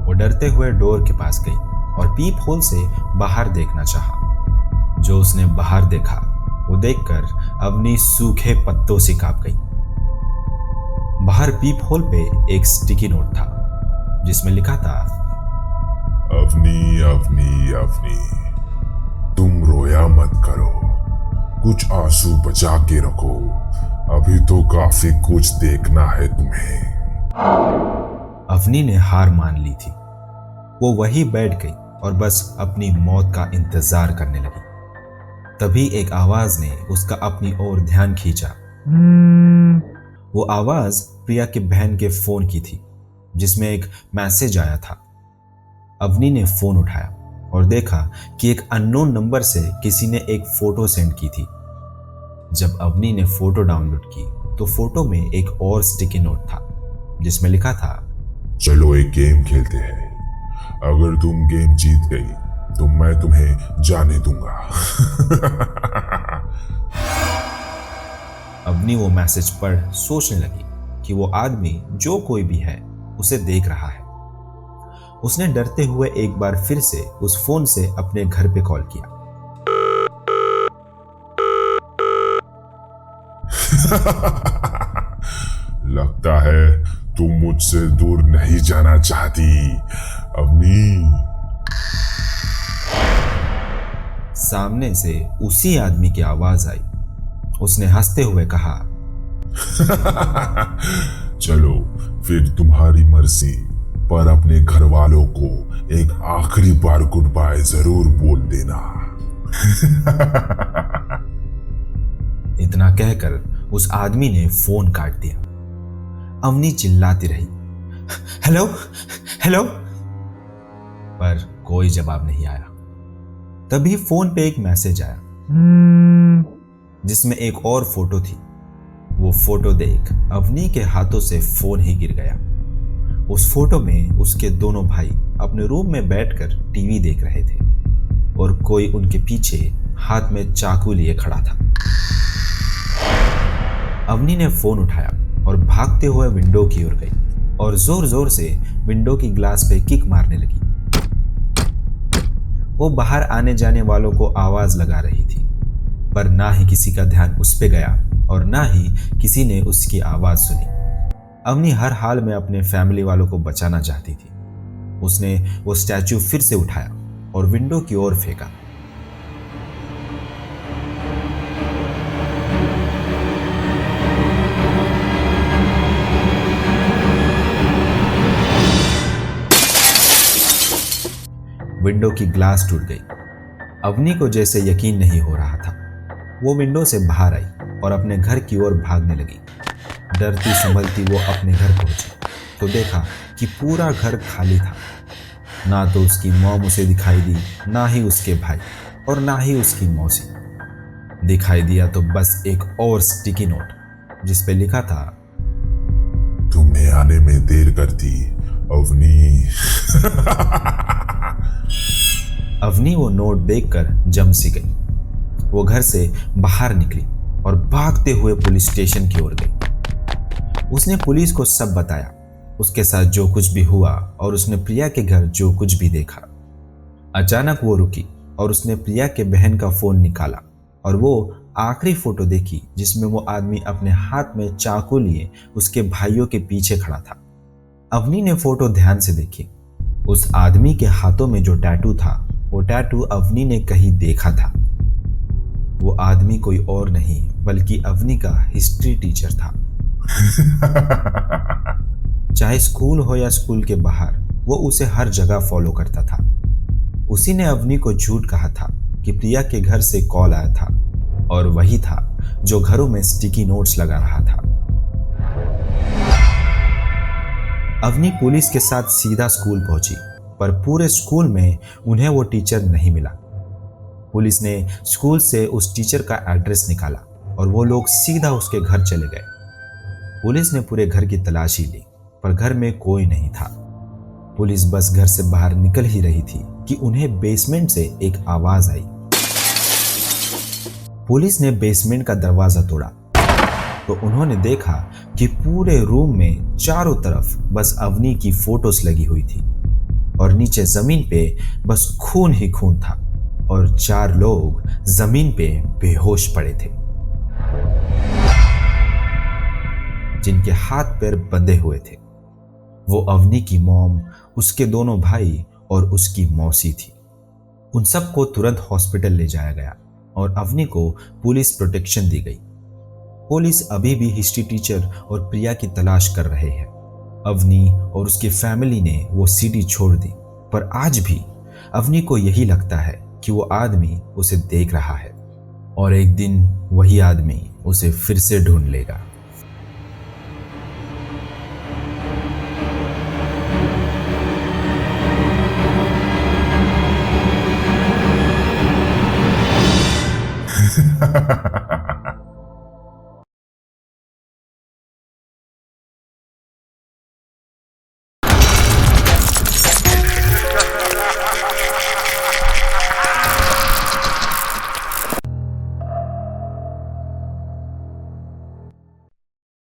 वो डरते हुए डोर के पास गई और पीप होल से बाहर देखना चाहा। जो उसने बाहर देखा वो देखकर अवनी सूखे पत्तों से कांप गई। बाहर पीप होल पे एक स्टिकी नोट था जिसमें लिखा था, अवनी अवनी अवनी, तुम रोया मत करो, कुछ आंसू बचा के रखो, अभी तो काफी कुछ देखना है तुम्हें। अवनी ने हार मान ली थी। वो वहीं बैठ गई और बस अपनी मौत का इंतजार करने लगी। तभी एक आवाज ने उसका अपनी ओर ध्यान खींचा। वो आवाज प्रिया की बहन के फोन की थी जिसमें एक मैसेज आया था। अवनी ने फोन उठाया और देखा कि एक अननोन नंबर से किसी ने एक फोटो सेंड की थी। जब अवनी ने फोटो डाउनलोड की तो फोटो में एक और स्टिकी नोट था जिसमें लिखा था, चलो एक गेम खेलते हैं, अगर तुम गेम जीत गई तो मैं तुम्हें जाने दूंगा। अवनी वो मैसेज पढ़ सोचने लगी कि वो आदमी जो कोई भी है उसे देख रहा है। उसने डरते हुए एक बार फिर से उस फोन से अपने घर पे कॉल किया। लगता है तुम मुझसे दूर नहीं जाना चाहती अवनी। सामने से उसी आदमी की आवाज आई। उसने हंसते हुए कहा, चलो फिर तुम्हारी मर्जी, पर अपने घर वालों को एक आखिरी बार गुड बाय जरूर बोल देना। इतना कहकर उस आदमी ने फोन काट दिया। अवनी चिल्लाती रही, हेलो हेलो, पर कोई जवाब नहीं आया। तभी फोन पे एक मैसेज आया जिसमें एक और फोटो थी। वो फोटो देख अवनी के हाथों से फोन ही गिर गया। उस फोटो में उसके दोनों भाई अपने रूम में बैठकर टीवी देख रहे थे और कोई उनके पीछे हाथ में चाकू लिए खड़ा था। अवनी ने फोन उठाया और भागते हुए विंडो की ओर गई और जोर जोर से विंडो की ग्लास पे किक मारने लगी। वो बाहर आने जाने वालों को आवाज लगा रही थी, पर ना ही किसी का ध्यान उस पे गया और ना ही किसी ने उसकी आवाज सुनी। अवनी हर हाल में अपने फैमिली वालों को बचाना चाहती थी। उसने वो स्टैचू फिर से उठाया और विंडो की ओर फेंका। विंडो की ग्लास टूट गई। अवनी को जैसे यकीन नहीं हो रहा था। वो विंडो से बाहर आई और अपने घर की ओर भागने लगी। डरती संभलती वो अपने घर पहुंची तो देखा कि पूरा घर खाली था। ना तो उसकी मॉम उसे दिखाई दी, ना ही उसके भाई और ना ही उसकी मौसी। दिखाई दिया तो बस एक और स्टिकी नोट जिस पे लिखा था, तुमने आने में देर कर दी अवनी। अवनी वो नोट देखकर जम सी गई। वो घर से बाहर निकली और भागते हुए पुलिस स्टेशन की ओर गई। उसने पुलिस को सब बताया, उसके साथ जो कुछ भी हुआ और उसने प्रिया के घर जो कुछ भी देखा। अचानक वो रुकी और उसने प्रिया के बहन का फोन निकाला और वो आखिरी फोटो देखी जिसमें वो आदमी अपने हाथ में चाकू लिए उसके भाइयों के पीछे खड़ा था। अवनी ने फोटो ध्यान से देखी। उस आदमी के हाथों में जो टैटू था वो टैटू अवनी ने कहीं देखा था। वो आदमी कोई और नहीं बल्कि अवनी का हिस्ट्री टीचर था। चाहे स्कूल हो या स्कूल के बाहर, वो उसे हर जगह फॉलो करता था। उसी ने अवनी को झूठ कहा था कि प्रिया के घर से कॉल आया था और वही था जो घरों में स्टिकी नोट्स लगा रहा था। अवनी पुलिस के साथ सीधा स्कूल पहुंची, पर पूरे स्कूल में उन्हें वो टीचर नहीं मिला। पुलिस ने स्कूल से उस टीचर का एड्रेस निकाला और वो लोग सीधा उसके घर चले गए। पुलिस ने पूरे घर की तलाशी ली, पर घर में कोई नहीं था। पुलिस बस घर से बाहर निकल ही रही थी कि उन्हें बेसमेंट से एक आवाज आई। पुलिस ने बेसमेंट का दरवाजा तोड़ा तो उन्होंने देखा कि पूरे रूम में चारों तरफ बस अवनी की फोटोज लगी हुई थी और नीचे जमीन पे बस खून ही खून था और 4 लोग जमीन पे बेहोश पड़े थे, जिनके हाथ पैर बंधे हुए थे। वो अवनी की मॉम, उसके दोनों भाई और उसकी मौसी थी। उन सबको तुरंत हॉस्पिटल ले जाया गया और अवनी को पुलिस प्रोटेक्शन दी गई। पुलिस अभी भी हिस्ट्री टीचर और प्रिया की तलाश कर रहे हैं। अवनी और उसकी फैमिली ने वो सिटी छोड़ दी, पर आज भी अवनी को यही लगता है कि वो आदमी उसे देख रहा है और एक दिन वही आदमी उसे फिर से ढूंढ लेगा।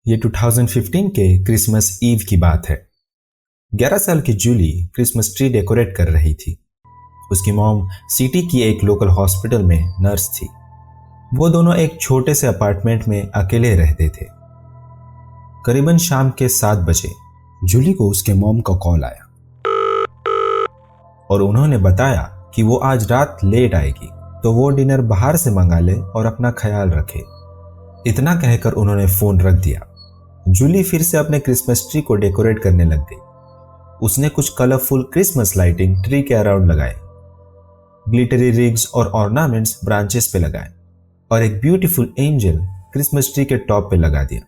ये 2015 के क्रिसमस ईव की बात है। 11 साल की जूली क्रिसमस ट्री डेकोरेट कर रही थी। उसकी मॉम सिटी की एक लोकल हॉस्पिटल में नर्स थी। वो दोनों एक छोटे से अपार्टमेंट में अकेले रहते थे। करीबन शाम के 7 बजे जूली को उसके मॉम का कॉल आया और उन्होंने बताया कि वो आज रात लेट आएगी, तो वो डिनर बाहर से मंगा ले और अपना ख्याल रखे। इतना कहकर उन्होंने फोन रख दिया। जूली फिर से अपने क्रिसमस ट्री को डेकोरेट करने लग गई। उसने कुछ कलरफुल क्रिसमस लाइटिंग ट्री के अराउंड लगाए। ग्लिटरी रिग्स और ऑर्नामेंट्स ब्रांचेस पे लगाए और एक ब्यूटीफुल एंजल क्रिसमस ट्री के टॉप पे लगा दिया।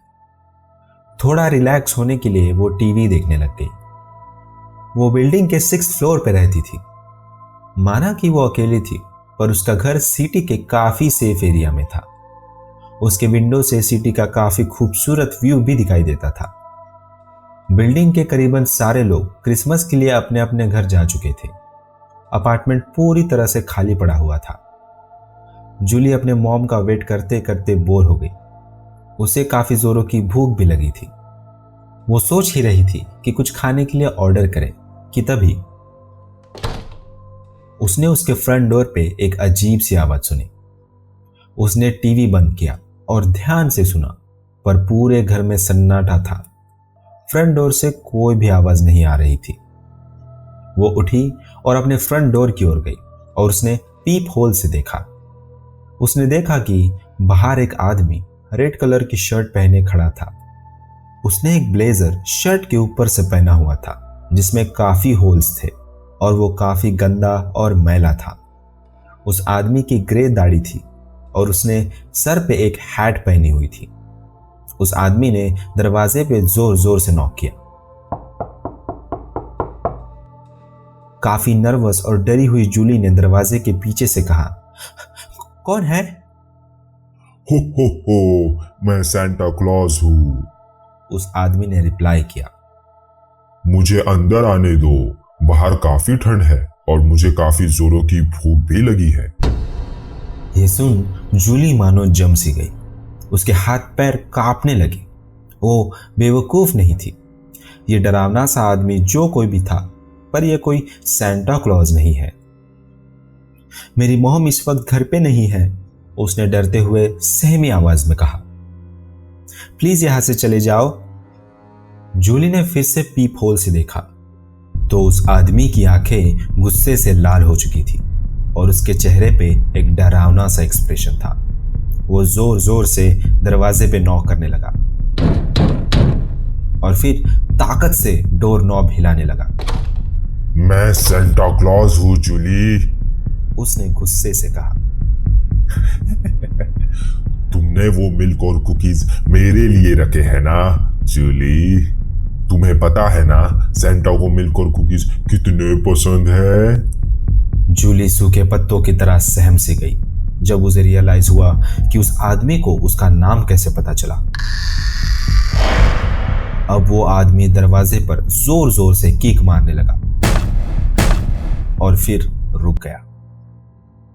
थोड़ा रिलैक्स होने के लिए वो टीवी देखने लग गई। वो बिल्डिंग के 6th फ्लोर पे रहती थी। माना कि वो अकेली थी, पर उसका घर सिटी के काफी सेफ एरिया में था। उसके विंडो से सिटी का काफी खूबसूरत व्यू भी दिखाई देता था। बिल्डिंग के करीबन सारे लोग क्रिसमस के लिए अपने अपने घर जा चुके थे। अपार्टमेंट पूरी तरह से खाली पड़ा हुआ था। जूली अपने मॉम का वेट करते करते बोर हो गई। उसे काफी जोरों की भूख भी लगी थी। वो सोच ही रही थी कि कुछ खाने के लिए ऑर्डर करे कि तभी उसने उसके फ्रंट डोर पे एक अजीब सी आवाज सुनी। उसने टीवी बंद किया और ध्यान से सुना, पर पूरे घर में सन्नाटा था। फ्रंट डोर से कोई भी आवाज नहीं आ रही थी। वो उठी और अपने फ्रंट डोर की ओर गई और उसने पीप होल से देखा। उसने देखा कि बाहर एक आदमी रेड कलर की शर्ट पहने खड़ा था। उसने एक ब्लेजर शर्ट के ऊपर से पहना हुआ था जिसमें काफी होल्स थे और वो काफी गंदा और मैला था। उस आदमी की ग्रे दाढ़ी थी और उसने सर पे एक हैट पहनी हुई थी। उस आदमी ने दरवाजे पे जोर जोर से नॉक किया। काफी नर्वस और डरी हुई जूली ने दरवाजे के पीछे से कहा, कौन है? हो, मैं सेंटा क्लॉज हूँ। उस आदमी ने रिप्लाई किया। मुझे अंदर आने दो, बाहर काफी ठंड है और मुझे काफी जोरों की भूख भी लगी है। ये सुन जूली मानो जम सी गई। उसके हाथ पैर कांपने लगे। वो बेवकूफ नहीं थी। ये डरावना सा आदमी जो कोई भी था, पर यह कोई सेंटा क्लॉज नहीं है। मेरी मॉम इस वक्त घर पे नहीं है, उसने डरते हुए सहमी आवाज में कहा। प्लीज यहां से चले जाओ। जूली ने फिर से पीप होल से देखा तो उस आदमी की आंखें गुस्से से लाल हो चुकी थी और उसके चेहरे पे एक डरावना सा एक्सप्रेशन था। वो जोर जोर से दरवाजे पे नॉक करने लगा और फिर ताकत से डोर नॉब हिलाने लगा। मैं सेंटा क्लॉज हूँ जूली, उसने गुस्से से कहा। तुमने वो मिल्क और कुकीज मेरे लिए रखे हैं ना जूली? तुम्हें पता है ना सेंटा को मिल्क और कुकीज कितने पसंद है? जूली सूखे पत्तों की तरह सहम सी गई जब उसे रियलाइज हुआ कि उस आदमी को उसका नाम कैसे पता चला। अब वो आदमी दरवाजे पर जोर जोर से किक मारने लगा और फिर रुक गया।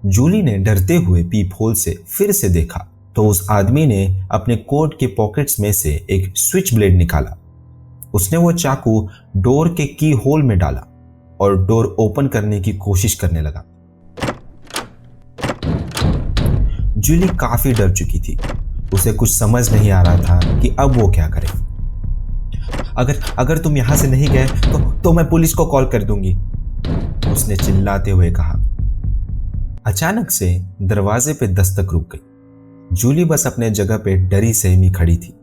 जूली ने डरते हुए पीप होल से फिर से देखा तो उस आदमी ने अपने कोट के पॉकेट्स में से एक स्विच ब्लेड निकाला। उसने वो चाकू डोर के की होल में डाला और डोर ओपन करने की कोशिश करने लगा। जूली काफी डर चुकी थी। उसे कुछ समझ नहीं आ रहा था कि अब वो क्या करे। अगर तुम यहां से नहीं गए तो मैं पुलिस को कॉल कर दूंगी, उसने चिल्लाते हुए कहा। अचानक से दरवाजे पे दस्तक रुक गई। जूली बस अपने जगह पे डरी सहमी खड़ी थी।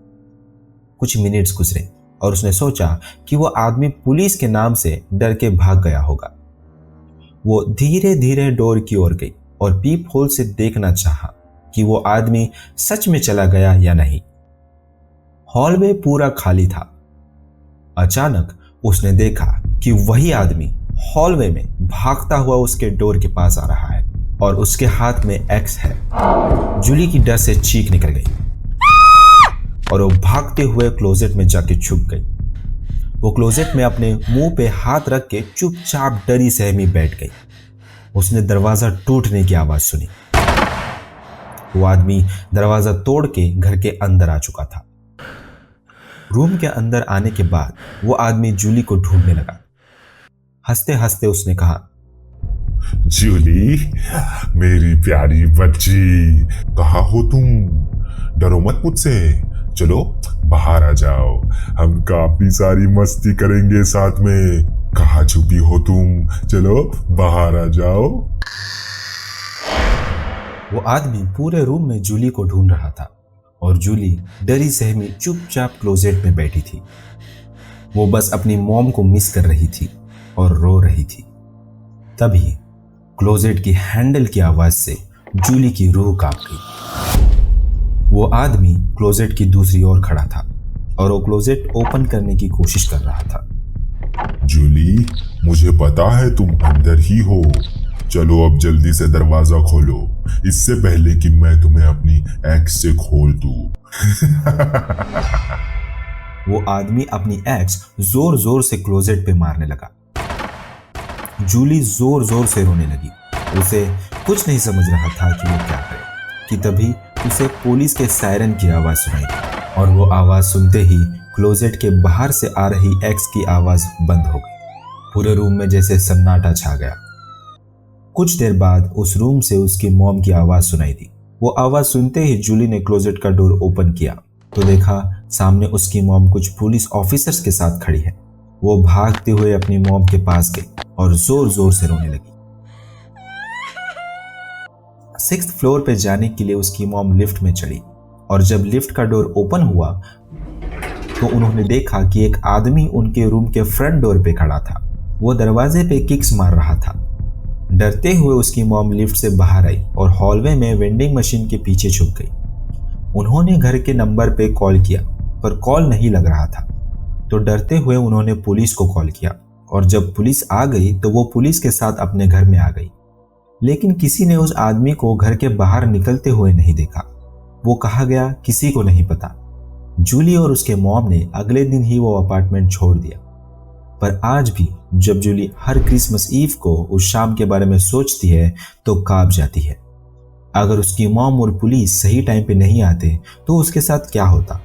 कुछ मिनट्स गुजरे और उसने सोचा कि वो आदमी पुलिस के नाम से डर के भाग गया होगा। वो धीरे धीरे डोर की ओर गई और पीप होल से देखना चाहा कि वो आदमी सच में चला गया या नहीं। हॉलवे पूरा खाली था। अचानक उसने देखा कि वही आदमी हॉलवे में भागता हुआ उसके डोर के पास आ रहा है और उसके हाथ में एक्स है। जूली की डर से चीख निकल गई और वो भागते हुए क्लोजेट में जाके छुप गई। वो क्लोजेट में अपने मुंह पे हाथ रख के चुपचाप डरी सहमी बैठ गई। उसने दरवाजा टूटने की आवाज सुनी। वो आदमी दरवाजा तोड़ के घर के अंदर आ चुका था। रूम के अंदर आने के बाद वो आदमी जूली को ढूंढने लगा। हंसते हंसते उसने कहा, जूली मेरी प्यारी बच्ची, कहाँ हो तुम? डरो मत मुझसे, चलो बाहर आ जाओ, हम काफी सारी मस्ती करेंगे साथ में। कहाँ छुपी हो तुम? चलो बाहर आ जाओ। वो आदमी पूरे रूम में जूली को ढूंढ रहा था और जूली डरी सहमी चुपचाप क्लोजेट में बैठी थी। वो बस अपनी मॉम को मिस कर रही थी और रो रही थी। तभी क्लोजेट की हैंडल की आवाज से जूली की रूह कांप गई। वो आदमी क्लोजेट की दूसरी ओर खड़ा था और वो क्लोजेट ओपन करने की कोशिश कर रहा था। जूली, मुझे पता है तुम अंदर ही हो। चलो अब जल्दी से दरवाजा खोलो, इससे पहले कि मैं तुम्हें अपनी एक्स से खोल दूं। वो आदमी अपनी एक्स जोर जोर से क्लोजेट पे मारने लगा। जूली जोर जोर से रोने लगी। उसे कुछ नहीं समझ रहा था कि वो क्या करे कि तभी उसे पुलिस के सायरन की आवाज सुनाई दी और वो आवाज सुनते ही क्लोजेट के बाहर से आ रही एक्स की आवाज बंद हो गई। पूरे रूम में जैसे सन्नाटा छा गया। कुछ देर बाद उस रूम से उसकी मॉम की आवाज सुनाई दी। वो आवाज सुनते ही जूली ने क्लोजेट का डोर ओपन किया तो देखा सामने उसकी मॉम कुछ पुलिस ऑफिसर्स के साथ खड़ी है। वो भागते हुए अपनी मॉम के पास गई और जोर जोर से रोने लगी। 6th फ्लोर पे जाने के लिए उसकी मॉम लिफ्ट में चढ़ी और जब लिफ्ट का डोर ओपन हुआ तो उन्होंने देखा कि एक आदमी उनके रूम के फ्रंट डोर पे खड़ा था। वो दरवाजे पे किक्स मार रहा था। डरते हुए उसकी मॉम लिफ्ट से बाहर आई और हॉलवे में वेंडिंग मशीन के पीछे छुप गई। उन्होंने घर के नंबर पे कॉल किया पर कॉल नहीं लग रहा था तो डरते हुए उन्होंने पुलिस को कॉल किया और जब पुलिस आ गई तो वो पुलिस के साथ अपने घर में आ गई। लेकिन किसी ने उस आदमी को घर के बाहर निकलते हुए नहीं देखा। वो कहा गया किसी को नहीं पता। जूली और उसके मॉम ने अगले दिन ही वो अपार्टमेंट छोड़ दिया। पर आज भी जब जूली हर क्रिसमस ईव को उस शाम के बारे में सोचती है तो कांप जाती है। अगर उसकी मॉम और पुलिस सही टाइम पे नहीं आते तो उसके साथ क्या होता।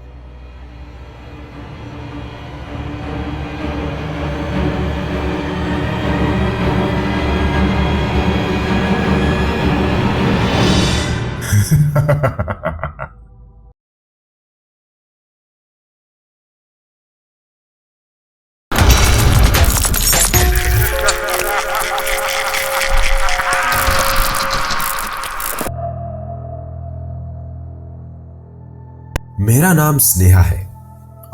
मेरा नाम स्नेहा है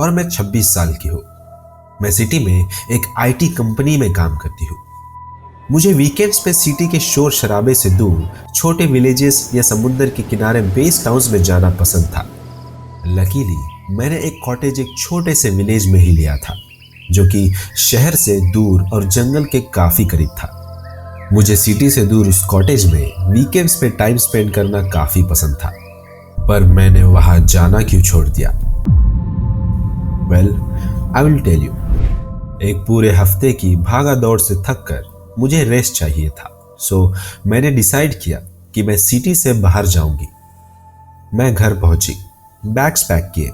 और मैं 26 साल की हूँ। मैं सिटी में एक आईटी कंपनी में काम करती हूँ। मुझे वीकेंड्स पे सिटी के शोर शराबे से दूर छोटे विलेजेस या समुद्र के किनारे बेस टाउन्स में जाना पसंद था। लकीली मैंने एक कॉटेज एक छोटे से विलेज में ही लिया था जो कि शहर से दूर और जंगल के काफी करीब था। मुझे सिटी से दूर उस कॉटेज में वीकेंड्स पे टाइम स्पेंड करना काफी पसंद था। पर मैंने वहां जाना क्यों छोड़ दिया? Well, I will tell you. एक पूरे हफ्ते की भागा दौड़ से थक कर मुझे रेस्ट चाहिए था। सो मैंने डिसाइड किया कि मैं सिटी से बाहर जाऊंगी। मैं घर पहुंची, बैग्स पैक किए,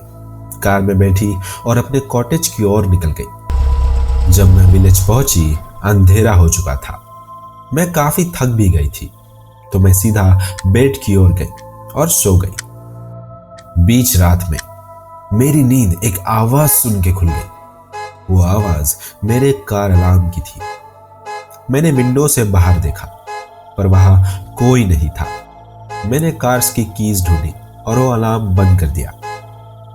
कार में बैठी और अपने कॉटेज की ओर निकल गई। जब मैं विलेज पहुंची अंधेरा हो चुका था। मैं काफी थक भी गई थी तो मैं सीधा बेड की ओर गई और सो गई। बीच रात में मेरी नींद एक आवाज सुन के खुल गई। वो आवाज मेरे कार अलार्म की थी। मैंने विंडो से बाहर देखा पर वहां कोई नहीं था। मैंने कार्स की कीज ढूंढी और वो अलार्म बंद कर दिया।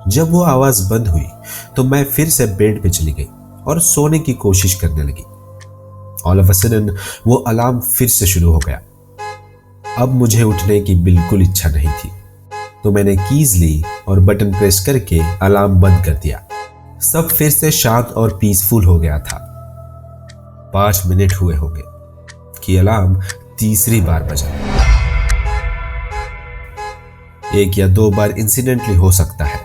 जब वो आवाज बंद हुई तो मैं फिर से बेड पे चली गई और सोने की कोशिश करने लगी। ऑल ऑफ अ सडन वो अलार्म फिर से शुरू हो गया। अब मुझे उठने की बिल्कुल इच्छा नहीं थी तो मैंने कीज ली और बटन प्रेस करके अलार्म बंद कर दिया। सब फिर से शांत और पीसफुल हो गया था। 5 मिनट हुए होंगे कि अलार्म तीसरी बार बजा। 1 या 2 बार इंसिडेंटली हो सकता है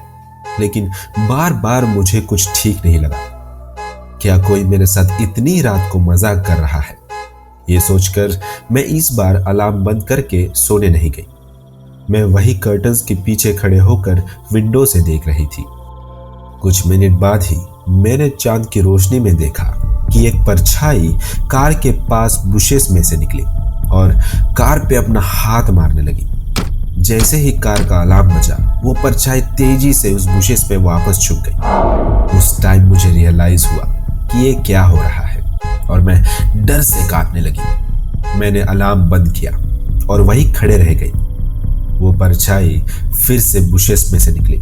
लेकिन बार बार मुझे कुछ ठीक नहीं लगा। क्या कोई मेरे साथ इतनी रात को मजाक कर रहा है? ये सोचकर मैं इस बार अलार्म बंद करके सोने नहीं गई। मैं वही कर्टन्स के पीछे खड़े होकर विंडो से देख रही थी। कुछ मिनट बाद ही मैंने चांद की रोशनी में देखा कि एक परछाई कार के पास बुशेस में से निकली और कार पे अपना हाथ मारने लगी। जैसे ही कार का अलार्म बजा वो परछाई तेजी से उस बुशेस पे वापस छुप गई। उस टाइम मुझे रियलाइज हुआ कि ये क्या हो रहा है और मैं डर से कांपने लगी। मैंने अलार्म बंद किया और वहीं खड़े रह गई। वो परछाई फिर से बुशेस में से निकली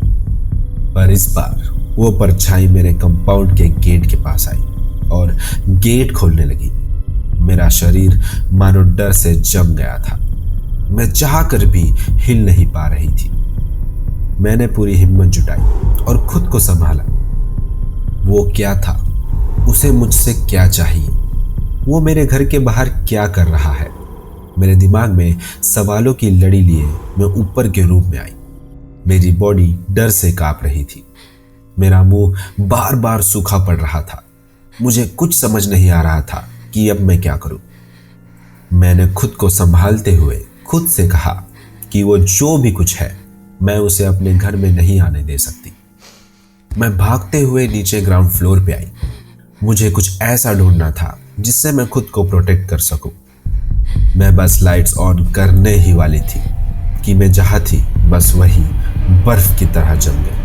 पर इस बार वो परछाई मेरे कंपाउंड के गेट के पास आई और गेट खोलने लगी। मेरा शरीर मानो डर से जम गया था। मैं चाहकर भी हिल नहीं पा रही थी। मैंने पूरी हिम्मत जुटाई और खुद को संभाला। वो क्या था? उसे मुझसे क्या चाहिए? वो मेरे घर के बाहर क्या कर रहा है? मेरे दिमाग में सवालों की लड़ी लिए मैं ऊपर के रूम में आई। मेरी बॉडी डर से कांप रही थी। मेरा मुंह बार बार सूखा पड़ रहा था। मुझे कुछ समझ नहीं आ रहा था कि अब मैं क्या करूं। मैंने खुद को संभालते हुए खुद से कहा कि वो जो भी कुछ है मैं उसे अपने घर में नहीं आने दे सकती। मैं भागते हुए नीचे ग्राउंड फ्लोर पे आई। मुझे कुछ ऐसा ढूंढना था जिससे मैं खुद को प्रोटेक्ट कर सकूं। मैं बस लाइट्स ऑन करने ही वाली थी कि मैं जहां थी बस वही बर्फ की तरह जम गई।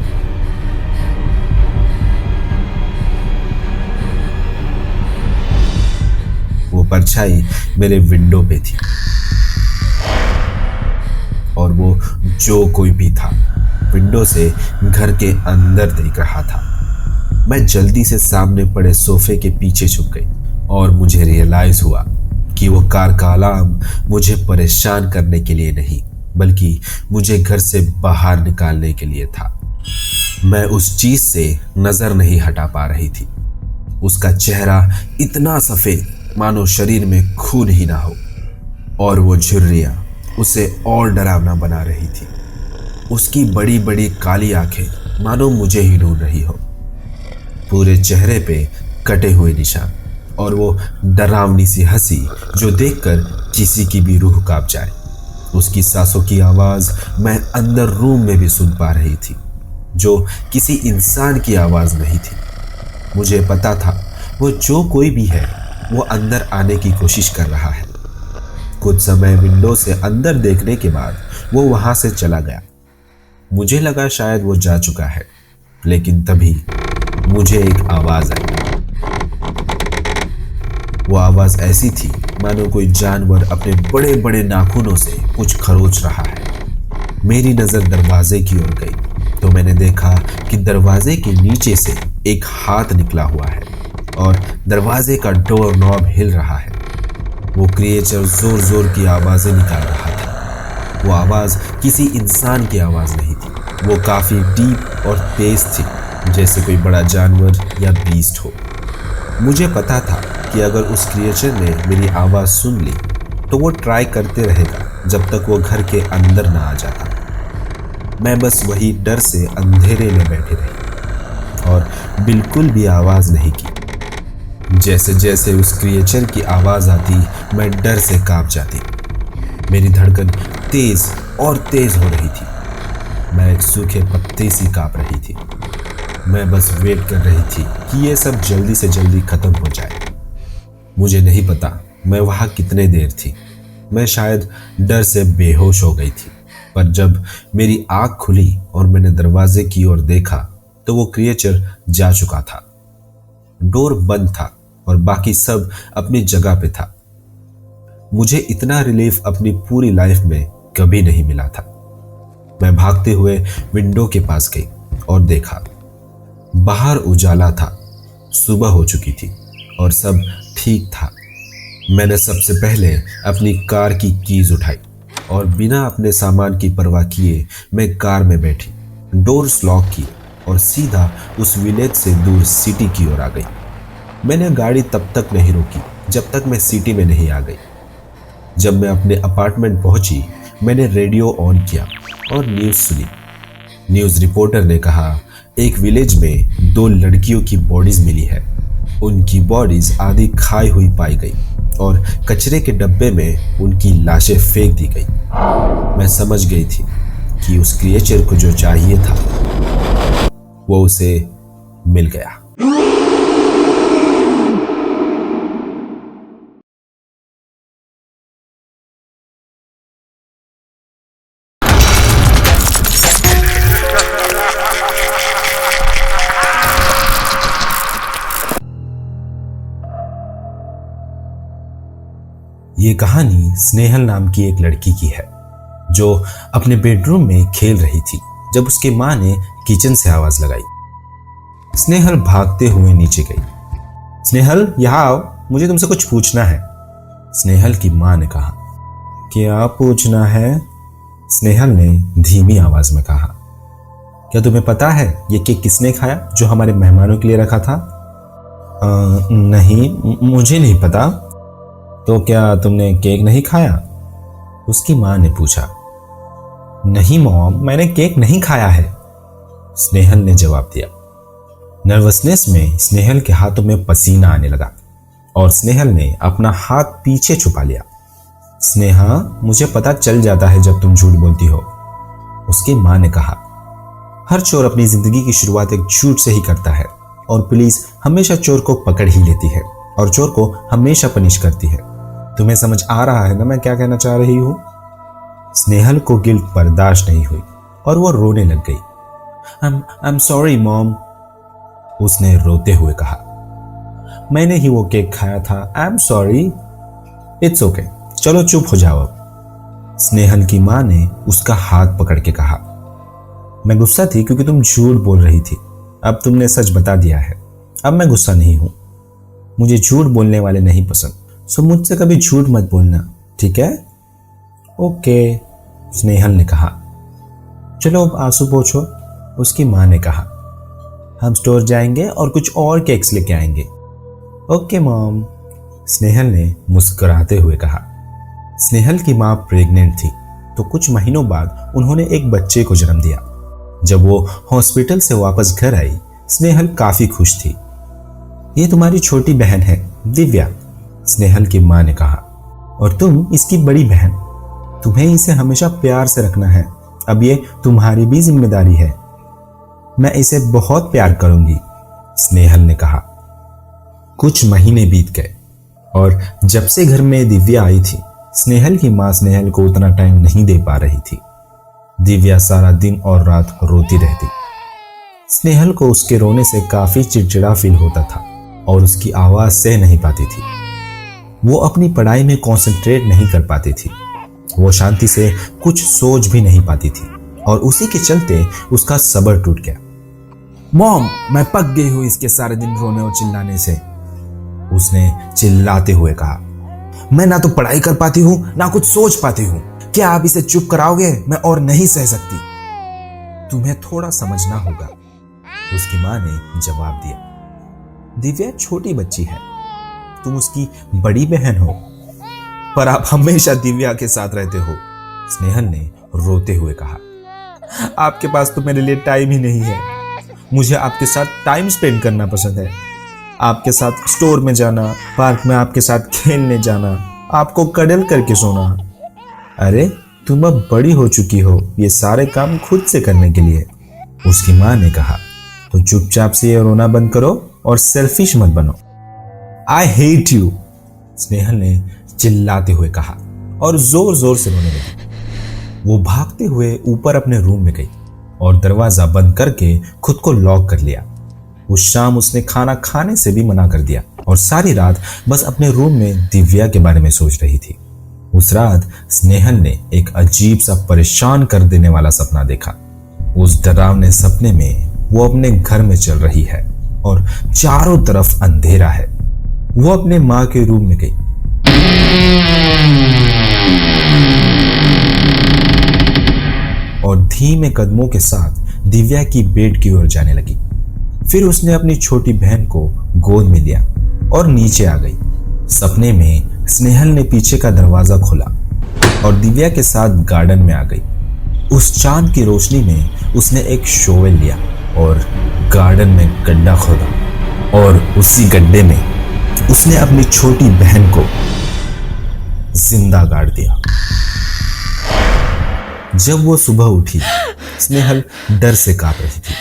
वो परछाई मेरे विंडो पे थी और वो जो कोई भी था विंडो से घर के अंदर देख रहा था। मैं जल्दी से सामने पड़े सोफे के पीछे छुप गई और मुझे रियलाइज हुआ कि वो कार का अलार्म मुझे परेशान करने के लिए नहीं बल्कि मुझे घर से बाहर निकालने के लिए था। मैं उस चीज से नजर नहीं हटा पा रही थी। उसका चेहरा इतना सफेद मानो शरीर में खून ही ना हो और वो झुर्रियां उसे और डरावना बना रही थी। उसकी बड़ी बड़ी काली आंखें मानो मुझे ही ढूंढ रही हो। पूरे चेहरे पे कटे हुए निशान और वो डरावनी सी हंसी जो देखकर किसी की भी रूह कांप जाए। उसकी सांसों की आवाज मैं अंदर रूम में भी सुन पा रही थी जो किसी इंसान की आवाज नहीं थी। मुझे पता था वो जो कोई भी है वो अंदर आने की कोशिश कर रहा है। कुछ समय विंडो से अंदर देखने के बाद वो वहां से चला गया। मुझे लगा शायद वो जा चुका है, लेकिन तभी मुझे एक आवाज आई। वो आवाज ऐसी थी मानो कोई जानवर अपने बड़े बड़े नाखूनों से कुछ खरोच रहा है। मेरी नजर दरवाजे की ओर गई तो मैंने देखा कि दरवाजे के नीचे से एक हाथ निकला हुआ है और दरवाजे का डोर नॉब हिल रहा है। वो क्रिएचर जोर जोर की आवाजें निकाल रहा था। वो आवाज किसी इंसान की आवाज नहीं थी। वो काफी डीप और तेज थी, जैसे कोई बड़ा जानवर या बीस्ट हो। मुझे पता था कि अगर उस क्रिएचर ने मेरी आवाज सुन ली तो वो ट्राई करते रहेगा जब तक वो घर के अंदर ना आ जाता। मैं बस वही डर से अंधेरे में बैठी रही और बिल्कुल भी आवाज नहीं की। जैसे जैसे उस क्रिएचर की आवाज आती मैं डर से कांप जाती। मेरी धड़कन तेज और तेज हो रही थी। मैं एक सूखे पत्ते सी कांप रही थी। मैं बस वेट कर रही थी कि ये सब जल्दी से जल्दी खत्म हो जाए। मुझे नहीं पता मैं वहां कितने देर थी। मैं शायद डर से बेहोश हो गई थी, पर जब मेरी आंख खुली और मैंने दरवाजे की ओर देखा तो वो क्रिएचर जा चुका था। डोर बंद था और बाकी सब अपनी जगह पे था। मुझे इतना रिलीफ अपनी पूरी लाइफ में कभी नहीं मिला था। मैं भागते हुए विंडो के पास गई और देखा बाहर उजाला था। सुबह हो चुकी थी और सब ठीक था। मैंने सबसे पहले अपनी कार की कीज उठाई और बिना अपने सामान की परवाह किए मैं कार में बैठी, डोर्स लॉक किए और सीधा उस विलेज से दूर सिटी की ओर आ गई। मैंने गाड़ी तब तक नहीं रोकी जब तक मैं सिटी में नहीं आ गई। जब मैं अपने अपार्टमेंट पहुंची मैंने रेडियो ऑन किया और न्यूज़ सुनी। न्यूज़ रिपोर्टर ने कहा एक विलेज में 2 लड़कियों की बॉडीज मिली है। उनकी बॉडीज आधी खाई हुई पाई गई और कचरे के डब्बे में उनकी लाशें फेंक दी गई। मैं समझ गई थी कि उस क्रिएचर को जो चाहिए था वो उसे मिल गया। ये कहानी स्नेहल नाम की एक लड़की की है जो अपने बेडरूम में खेल रही थी जब उसकी माँ ने किचन से आवाज लगाई। स्नेहल भागते हुए नीचे गई। स्नेहल यहाँ आओ, मुझे तुमसे कुछ पूछना है। स्नेहल की मां ने कहा। क्या पूछना है? स्नेहल ने धीमी आवाज में कहा। क्या तुम्हें पता है ये केक किसने खाया जो हमारे मेहमानों के लिए रखा था? नहीं, मुझे नहीं पता। तो क्या तुमने केक नहीं खाया? उसकी मां ने पूछा। नहीं मॉम, मैंने केक नहीं खाया है, स्नेहल ने जवाब दिया। नर्वसनेस में स्नेहल के हाथों में पसीना आने लगा और स्नेहल ने अपना हाथ पीछे छुपा लिया। स्नेहा, मुझे पता चल जाता है जब तुम झूठ बोलती हो, उसकी मां ने कहा। हर चोर अपनी जिंदगी की शुरुआत एक झूठ से ही करता है और पुलिस हमेशा चोर को पकड़ ही लेती है और चोर को हमेशा पनिश करती है। तुम्हें समझ आ रहा है ना मैं क्या कहना चाह रही हूं? स्नेहल को गिल्ट बर्दाश्त नहीं हुई और वो रोने लग गई। आई एम सॉरी मॉम, उसने रोते हुए कहा। मैंने ही वो केक खाया था, I am sorry. It's okay, चलो चुप हो जाओ अब, स्नेहल की मां ने उसका हाथ पकड़ के कहा। मैं गुस्सा थी क्योंकि तुम झूठ बोल रही थी, अब तुमने सच बता दिया है, अब मैं गुस्सा नहीं हूं। मुझे झूठ बोलने वाले नहीं पसंद, सो मुझसे कभी झूठ मत बोलना, ठीक है? ओके, स्नेहल ने कहा। चलो अब आंसू पोंछो, उसकी मां ने कहा। हम स्टोर जाएंगे और कुछ और केक्स लेके आएंगे। ओके मॉम, स्नेहल ने मुस्कुराते हुए कहा। स्नेहल की मां प्रेग्नेंट थी तो कुछ महीनों बाद उन्होंने एक बच्चे को जन्म दिया। जब वो हॉस्पिटल से वापस घर आई, स्नेहल काफी खुश थी। ये तुम्हारी छोटी बहन है दिव्या, स्नेहल की मां ने कहा, और तुम इसकी बड़ी बहन। तुम्हें इसे हमेशा प्यार से रखना है, अब ये तुम्हारी भी जिम्मेदारी है। मैं इसे बहुत प्यार करूंगी, स्नेहल ने कहा। कुछ महीने बीत गए और जब से घर में दिव्या आई थी, स्नेहल की मां स्नेहल को उतना टाइम नहीं दे पा रही थी। दिव्या सारा दिन और रात रोती रहती। स्नेहल को उसके रोने से काफी चिड़चिड़ा फील होता था और उसकी आवाज सह नहीं पाती थी। वो अपनी पढ़ाई में कंसंट्रेट नहीं कर पाती थी। वो शांति से कुछ सोच भी नहीं पाती थी और उसी के चलते उसका सब्र टूट गया। मॉम, मैं पक गई हूं इसके सारे दिन रोने और चिल्लाने से, उसने चिल्लाते हुए कहा। मैं ना तो पढ़ाई कर पाती हूं ना कुछ सोच पाती हूं। क्या आप इसे चुप कराओगे? मैं और नहीं सह सकती। तुम्हें थोड़ा समझना होगा, उसकी मां ने जवाब दिया। दिव्या छोटी बच्ची है, तुम उसकी बड़ी बहन हो, पर आप हमेशा दिव्या के साथ रहते हो, स्नेहल ने रोते हुए कहा। आपके पास तो मेरे लिए टाइम ही नहीं है। मुझे आपके साथ टाइम स्पेंड करना पसंद है, आपके साथ स्टोर में जाना, पार्क में आपके साथ खेलने जाना, आपको कडल करके सोना। अरे तुम अब बड़ी हो चुकी हो ये सारे काम खुद से करने के लिए, उसकी मां ने कहा। तो चुपचाप से ये रोना बंद करो और सेल्फिश मत बनो। आई हेट यू, स्नेहल ने चिल्लाते हुए कहा और जोर जोर से रोने लगी। वो भागते हुए ऊपर अपने रूम में गई और दरवाजा बंद करके खुद को लॉक कर लिया। उस शाम उसने खाना खाने से भी मना कर दिया और सारी रात बस अपने रूम में दिव्या के बारे में सोच रही थी। उस रात स्नेहल ने एक अजीब सा परेशान कर देने वाला सपना देखा। उस डरावने सपने में वो अपने घर में चल रही है और चारों तरफ अंधेरा है। वो अपने मां के रूम में गई और धीमे कदमों के साथ दिव्या की बेड की ओर जाने लगी। फिर उसने अपनी छोटी बहन को गोद में लिया और नीचे आ गई। सपने में स्नेहल ने पीछे का दरवाजा खोला और दिव्या के साथ गार्डन में आ गई। उस चांद की रोशनी में उसने एक शोवेल लिया और गार्डन में गड्ढा खोदा और उसी गड्ढे में उसने अपनी छोटी बहन को जिंदा गाड़ दिया। जब वो सुबह उठी, स्नेहल डर से कांप रही थी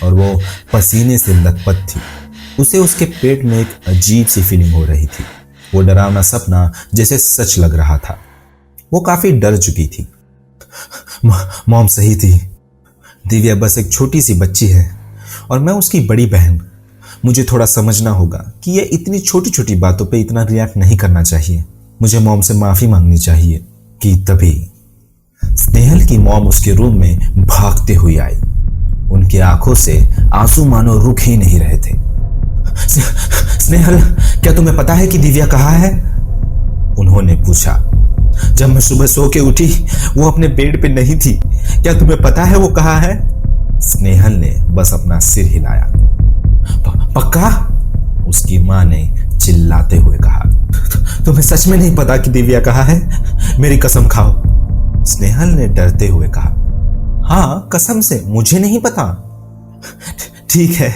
और वो पसीने से लथपथ थी। उसे उसके पेट में एक अजीब सी फीलिंग हो रही थी। वो डरावना सपना जैसे सच लग रहा था। वो काफी डर चुकी थी। मॉम सही थी, दिव्या बस एक छोटी सी बच्ची है और मैं उसकी बड़ी बहन। मुझे थोड़ा समझना होगा कि ये इतनी छोटी छोटी बातों पे इतना रिएक्ट नहीं करना चाहिए। मुझे मॉम से माफी मांगनी चाहिए। कि तभी स्नेहल की मॉम उसके रूम में भागते हुए आई। उनकी आंखों से आंसू मानो रुक ही नहीं रहे थे। स्नेहल, क्या तुम्हें पता है कि दिव्या कहाँ है? उन्होंने पूछा। जब मैं सुबह सो के उठी वो अपने बेड पे नहीं थी। क्या तुम्हें पता है वो कहाँ है? स्नेहल ने बस अपना सिर हिलाया। पक्का? उसकी मां ने चिल्लाते हुए कहा। तुम्हें सच में नहीं पता कि दिव्या कहाँ है? मेरी कसम खाओ। स्नेहल ने डरते हुए कहा। हाँ कसम से मुझे नहीं पता। ठीक है,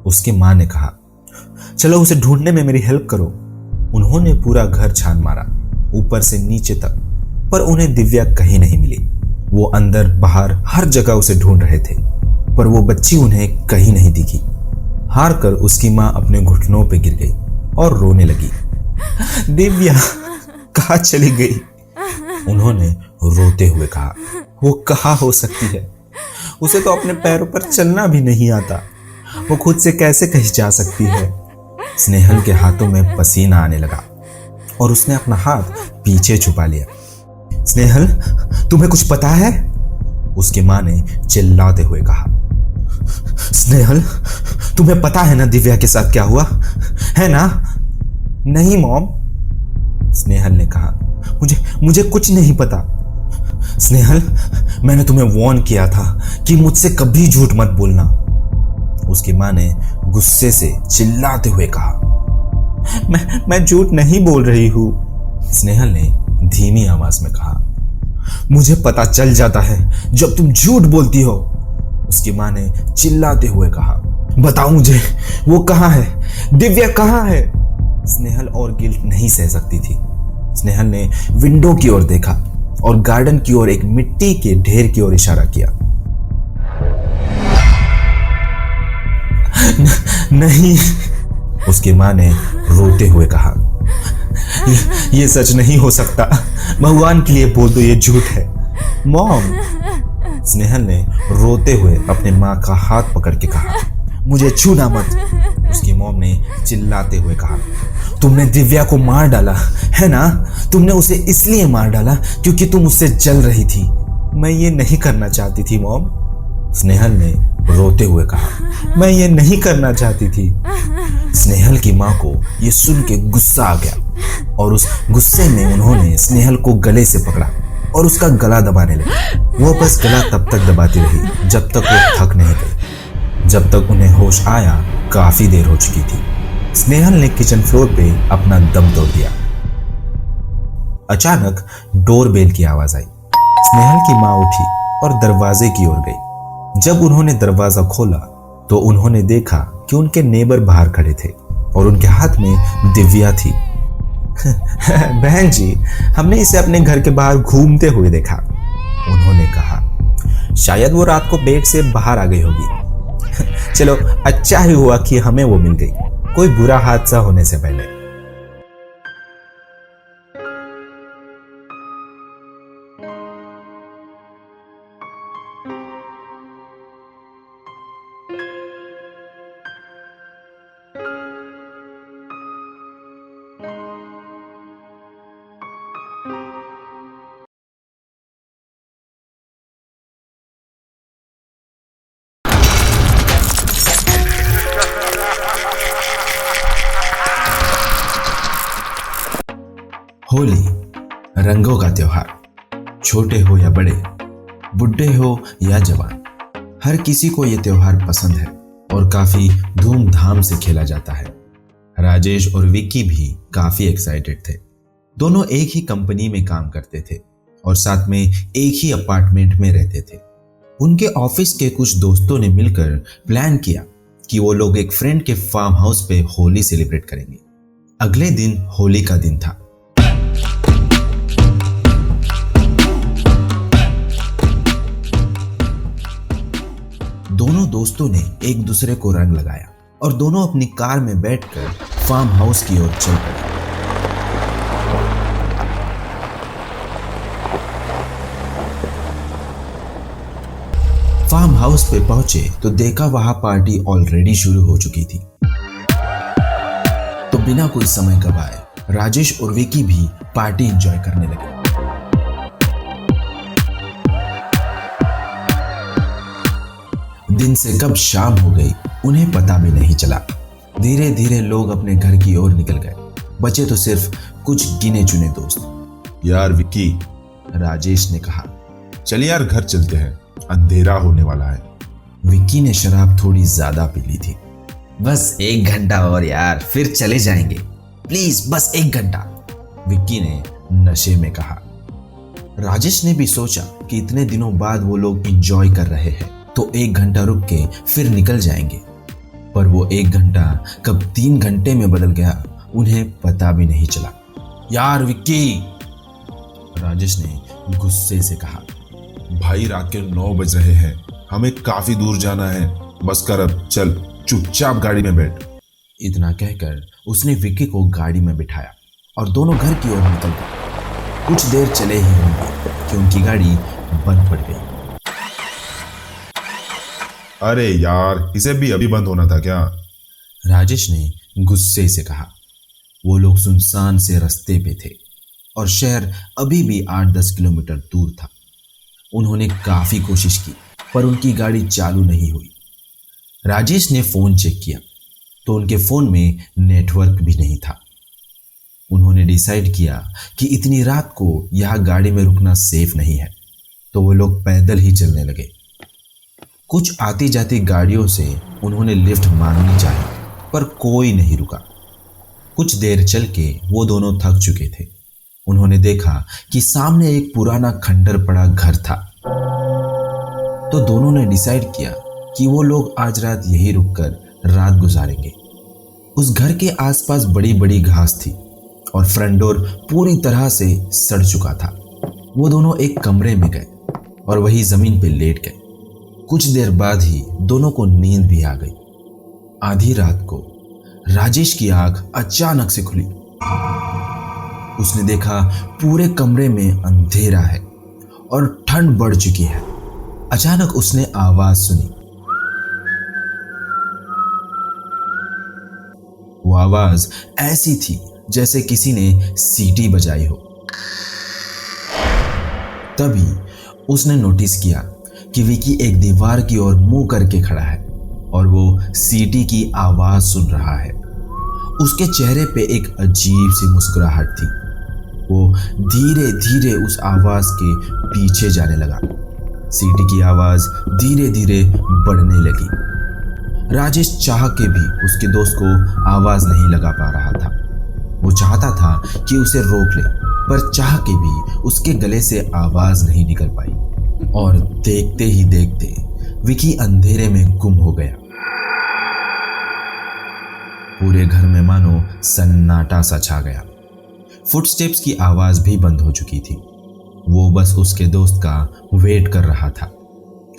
उसकी मां ने कहा। चलो उसे ढूंढने में मेरी हेल्प करो। उन्होंने पूरा घर छान मारा, ऊपर से नीचे तक, पर उन्हें दिव्या कहीं नहीं मिली। वो अंदर बाहर हर जगह उसे ढूंढ रहे थे, पर वो बच्ची उन्हें कहीं नहीं दिखी। हार कर उसकी मां अपने घुटनों पे गिर गई और रोने लगी। दिव्या कहाँ चली गई? उन्होंने रोते हुए कहा। वो कहाँ हो सकती है? उसे तो अपने पैरों पर चलना भी नहीं आता। वो खुद से कैसे कहीं जा सकती है? स्नेहल के हाथों में पसीना आने लगा और उसने अपना हाथ पीछे छुपा लिया। स्नेहल तुम्हें कुछ पता है? उसकी मां ने चिल्लाते हुए कहा। स्नेहल तुम्हें पता है ना दिव्या के साथ क्या हुआ है ना? नहीं मॉम, स्नेहल ने कहा। मुझे कुछ नहीं पता। स्नेहल मैंने तुम्हें वार्न किया था कि मुझसे कभी झूठ मत बोलना। उसकी मां ने गुस्से से चिल्लाते हुए कहा। मैं झूठ नहीं बोल रही हूं, स्नेहल ने धीमी आवाज में कहा। मुझे पता चल जाता है जब तुम झूठ बोलती हो, उसकी मां ने चिल्लाते हुए कहा। बताओ मुझे वो कहाँ है? दिव्या कहाँ है? स्नेहल और गिल्ट नहीं सह सकती थी। स्नेहल ने विंडो की ओर देखा और गार्डन की ओर एक मिट्टी के ढेर की ओर इशारा किया। नहीं, उसकी मां ने रोते हुए कहा। ये सच नहीं हो सकता, भगवान के लिए बोल दो ये झूठ है। मॉम, स्नेहल ने रोते हुए अपने मां का हाथ पकड़ के कहा। मुझे छूना मत, उसकी मॉम ने चिल्लाते हुए कहा। तुमने दिव्या को मार डाला है ना? तुमने उसे इसलिए मार डाला क्योंकि तुम उससे जल रही थी। मैं ये नहीं करना चाहती थी मॉम, स्नेहल ने रोते हुए कहा। मैं ये नहीं करना चाहती थी। स्नेहल की मां को ये सुन के गुस्सा आ गया और उस गुस्से में उन्होंने स्नेहल को गले से पकड़ा और उसका गला दबाने लगे। वो बस गला तब तक दबाती रही जब तक वो थक नहीं गई। जब तक उन्हें होश आया काफी देर हो चुकी थी। स्नेहल ने किचन फ्लोर पे अपना दम तोड़ दिया। अचानक डोरबेल की आवाज आई। स्नेहल की मां उठी और दरवाजे की ओर गई। जब उन्होंने दरवाजा खोला तो उन्होंने देखा कि उनके नेबर बाहर खड़े थे और उनके हाथ में दिव्या थी। बहन जी, हमने इसे अपने घर के बाहर घूमते हुए देखा, उन्होंने कहा। शायद वो रात को बेड से बाहर आ गई होगी। चलो अच्छा ही हुआ कि हमें वो मिल गई, कोई बुरा हादसा होने से पहले। होली रंगों का त्योहार। छोटे हो या बड़े, बुढ़े हो या जवान, हर किसी को ये त्योहार पसंद है और काफी धूमधाम से खेला जाता है। राजेश और विक्की भी काफी एक्साइटेड थे। दोनों एक ही कंपनी में काम करते थे और साथ में एक ही अपार्टमेंट में रहते थे। उनके ऑफिस के कुछ दोस्तों ने मिलकर प्लान किया कि वो लोग एक फ्रेंड के फार्म हाउस पे होली सेलिब्रेट करेंगे। अगले दिन होली का दिन था। दोनों दोस्तों ने एक दूसरे को रंग लगाया और दोनों अपनी कार में बैठकर फार्म हाउस की ओर चल पड़े। फार्म हाउस पे पहुंचे तो देखा वहां पार्टी ऑलरेडी शुरू हो चुकी थी। तो बिना कोई समय गवाए राजेश और विकी भी पार्टी एंजॉय करने लगे। दिन से कब शाम हो गई उन्हें पता भी नहीं चला। धीरे धीरे लोग अपने घर की ओर निकल गए बचे तो सिर्फ कुछ गिने चुने दोस्त। यार विक्की, राजेश ने कहा। चल यार घर चलते हैं, अंधेरा होने वाला है। विक्की ने शराब थोड़ी ज्यादा पी ली थी। बस 1 घंटा और यार, फिर चले जाएंगे, प्लीज बस 1 घंटा, विक्की ने नशे में कहा। राजेश ने भी सोचा कि इतने दिनों बाद वो लोग एंजॉय कर रहे हैं तो 1 घंटा रुक के फिर निकल जाएंगे, पर वो 1 घंटा कब 3 घंटे में बदल गया उन्हें पता भी नहीं चला। यार विक्की, राजेश ने गुस्से से कहा। भाई रात के 9 बज रहे हैं, हमें काफी दूर जाना है, बस कर अब, चल चुपचाप गाड़ी में बैठ। इतना कहकर उसने विक्की को गाड़ी में बिठाया और दोनों घर की ओर निकल गए। कुछ देर चले ही होंगे कि उनकी गाड़ी बंद पड़ गई। अरे यार, इसे भी अभी बंद होना था क्या? राजेश ने गुस्से से कहा। वो लोग सुनसान से रास्ते पे थे और शहर अभी भी 8-10 किलोमीटर दूर था। उन्होंने काफी कोशिश की पर उनकी गाड़ी चालू नहीं हुई। राजेश ने फोन चेक किया तो उनके फोन में नेटवर्क भी नहीं था। उन्होंने डिसाइड किया कि इतनी रात को यह गाड़ी में रुकना सेफ नहीं है, तो वो लोग पैदल ही चलने लगे। कुछ आती जाती गाड़ियों से उन्होंने लिफ्ट मांगनी चाही पर कोई नहीं रुका। कुछ देर चल के वो दोनों थक चुके थे। उन्होंने देखा कि सामने एक पुराना खंडर पड़ा घर था, तो दोनों ने डिसाइड किया कि वो लोग आज रात यहीं रुककर रात गुजारेंगे। उस घर के आसपास बड़ी बड़ी घास थी और फ्रंट डोर पूरी तरह से सड़ चुका था। वो दोनों एक कमरे में गए और वही जमीन पे लेट गए। कुछ देर बाद ही दोनों को नींद भी आ गई। आधी रात को राजेश की आंख अचानक से खुली। उसने देखा पूरे कमरे में अंधेरा है और ठंड बढ़ चुकी है। अचानक उसने आवाज सुनी। वो आवाज ऐसी थी जैसे किसी ने सीटी बजाई हो। तभी उसने नोटिस किया कि विकी एक दीवार की ओर मुंह करके खड़ा है और वो सीटी की आवाज सुन रहा है। उसके चेहरे पे एक अजीब सी मुस्कुराहट थी। वो धीरे धीरे उस आवाज के पीछे जाने लगा। सीटी की आवाज धीरे धीरे बढ़ने लगी। राजेश चाह के भी उसके दोस्त को आवाज नहीं लगा पा रहा था। वो चाहता था कि उसे रोक ले, पर चाह के भी उसके गले से आवाज नहीं निकल पाई और देखते ही देखते विकी अंधेरे में गुम हो गया। पूरे घर में मानो सन्नाटा सा छा गया। फुटस्टेप्स की आवाज भी बंद हो चुकी थी। वो बस उसके दोस्त का वेट कर रहा था।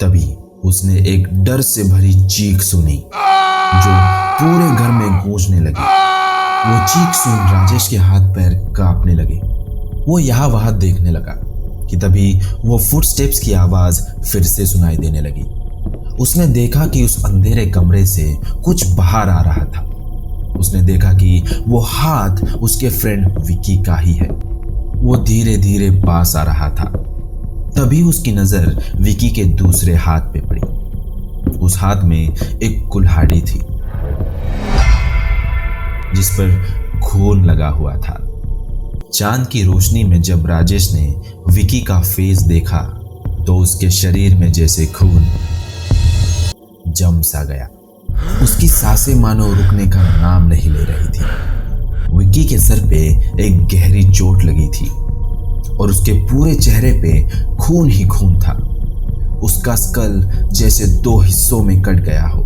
तभी उसने एक डर से भरी चीख सुनी जो पूरे घर में गूंजने लगी। वो चीख सुन राजेश के हाथ पैर कांपने लगे। वो यहाँ वहां देखने लगा कि तभी वो फुटस्टेप्स की आवाज फिर से सुनाई देने लगी। उसने देखा कि उस अंधेरे कमरे से कुछ बाहर आ रहा था। उसने देखा कि वो हाथ उसके फ्रेंड विकी का ही है। वो धीरे धीरे पास आ रहा था। तभी उसकी नजर विकी के दूसरे हाथ पे पड़ी। उस हाथ में एक कुल्हाड़ी थी जिस पर खून लगा हुआ था। चांद की रोशनी में जब राजेश ने विकी का फेस देखा तो उसके शरीर में जैसे खून जम सा गया। उसकी सांसें मानो रुकने का नाम नहीं ले रही थी। विकी के सर पे एक गहरी चोट लगी थी और उसके पूरे चेहरे पे खून ही खून था। उसका स्कल जैसे 2 हिस्सों में कट गया हो।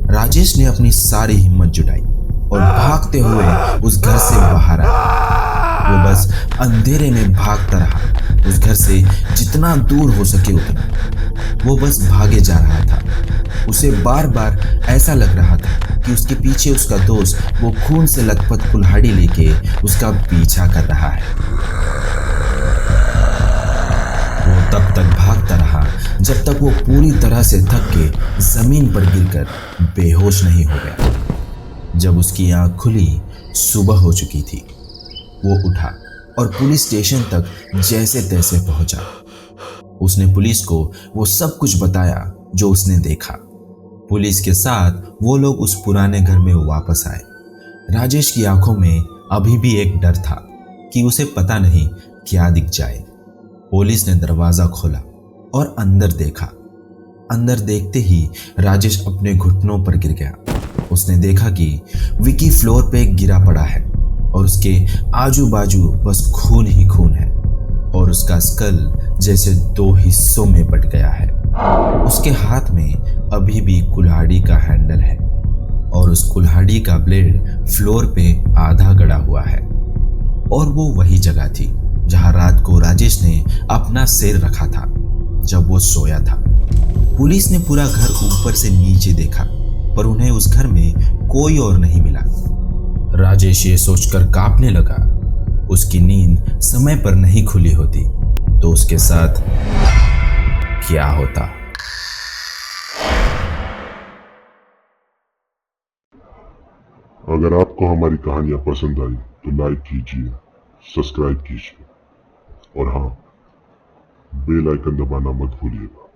राजेश ने अपनी सारी हिम्मत जुटाई और भागते हुए उस घर से बाहर आया। वो बस अंधेरे में भागता रहा, उस घर से जितना दूर हो सके उतना। वो बस भागे जा रहा था। उसे बार बार ऐसा लग रहा था कि उसके पीछे उसका दोस्त वो खून से लथपथ कुल्हाड़ी लेके उसका पीछा कर रहा है। वो तब तक भागता रहा जब तक वो पूरी तरह से थक के जमीन पर गिरकर बेहोश नहीं हो गया। जब उसकी आंख खुली, सुबह हो चुकी थी। वो उठा और पुलिस स्टेशन तक जैसे तैसे पहुंचा। उसने पुलिस को वो सब कुछ बताया जो उसने देखा। पुलिस के साथ वो लोग उस पुराने घर में वापस आए। राजेश की आंखों में अभी भी एक डर था कि उसे पता नहीं क्या दिख जाए। पुलिस ने दरवाजा खोला और अंदर देखा। अंदर देखते ही राजेश अपने घुटनों पर गिर गया। उसने देखा कि विकी फ्लोर पे गिरा पड़ा है और उसके आजू बाजू बस खून ही खून है और उसका स्कल जैसे 2 हिस्सों में बट गया है। उसके हाथ में अभी भी कुल्हाड़ी का हैंडल है और उस कुल्हाड़ी का ब्लेड फ्लोर पे आधा गड़ा हुआ है और वो वही जगह थी जहां रात को राजेश ने अपना सिर रखा था जब वो सोया था। पुलिस ने पूरा घर ऊपर से नीचे देखा पर उन्हें उस घर में कोई और नहीं मिला। राजेश ये सोचकर कांपने लगा, उसकी नींद समय पर नहीं खुली होती तो उसके साथ क्या होता। अगर आपको हमारी कहानियां पसंद आई तो लाइक कीजिए, सब्सक्राइब कीजिए और हाँ, बेल आइकन दबाना मत भूलिएगा।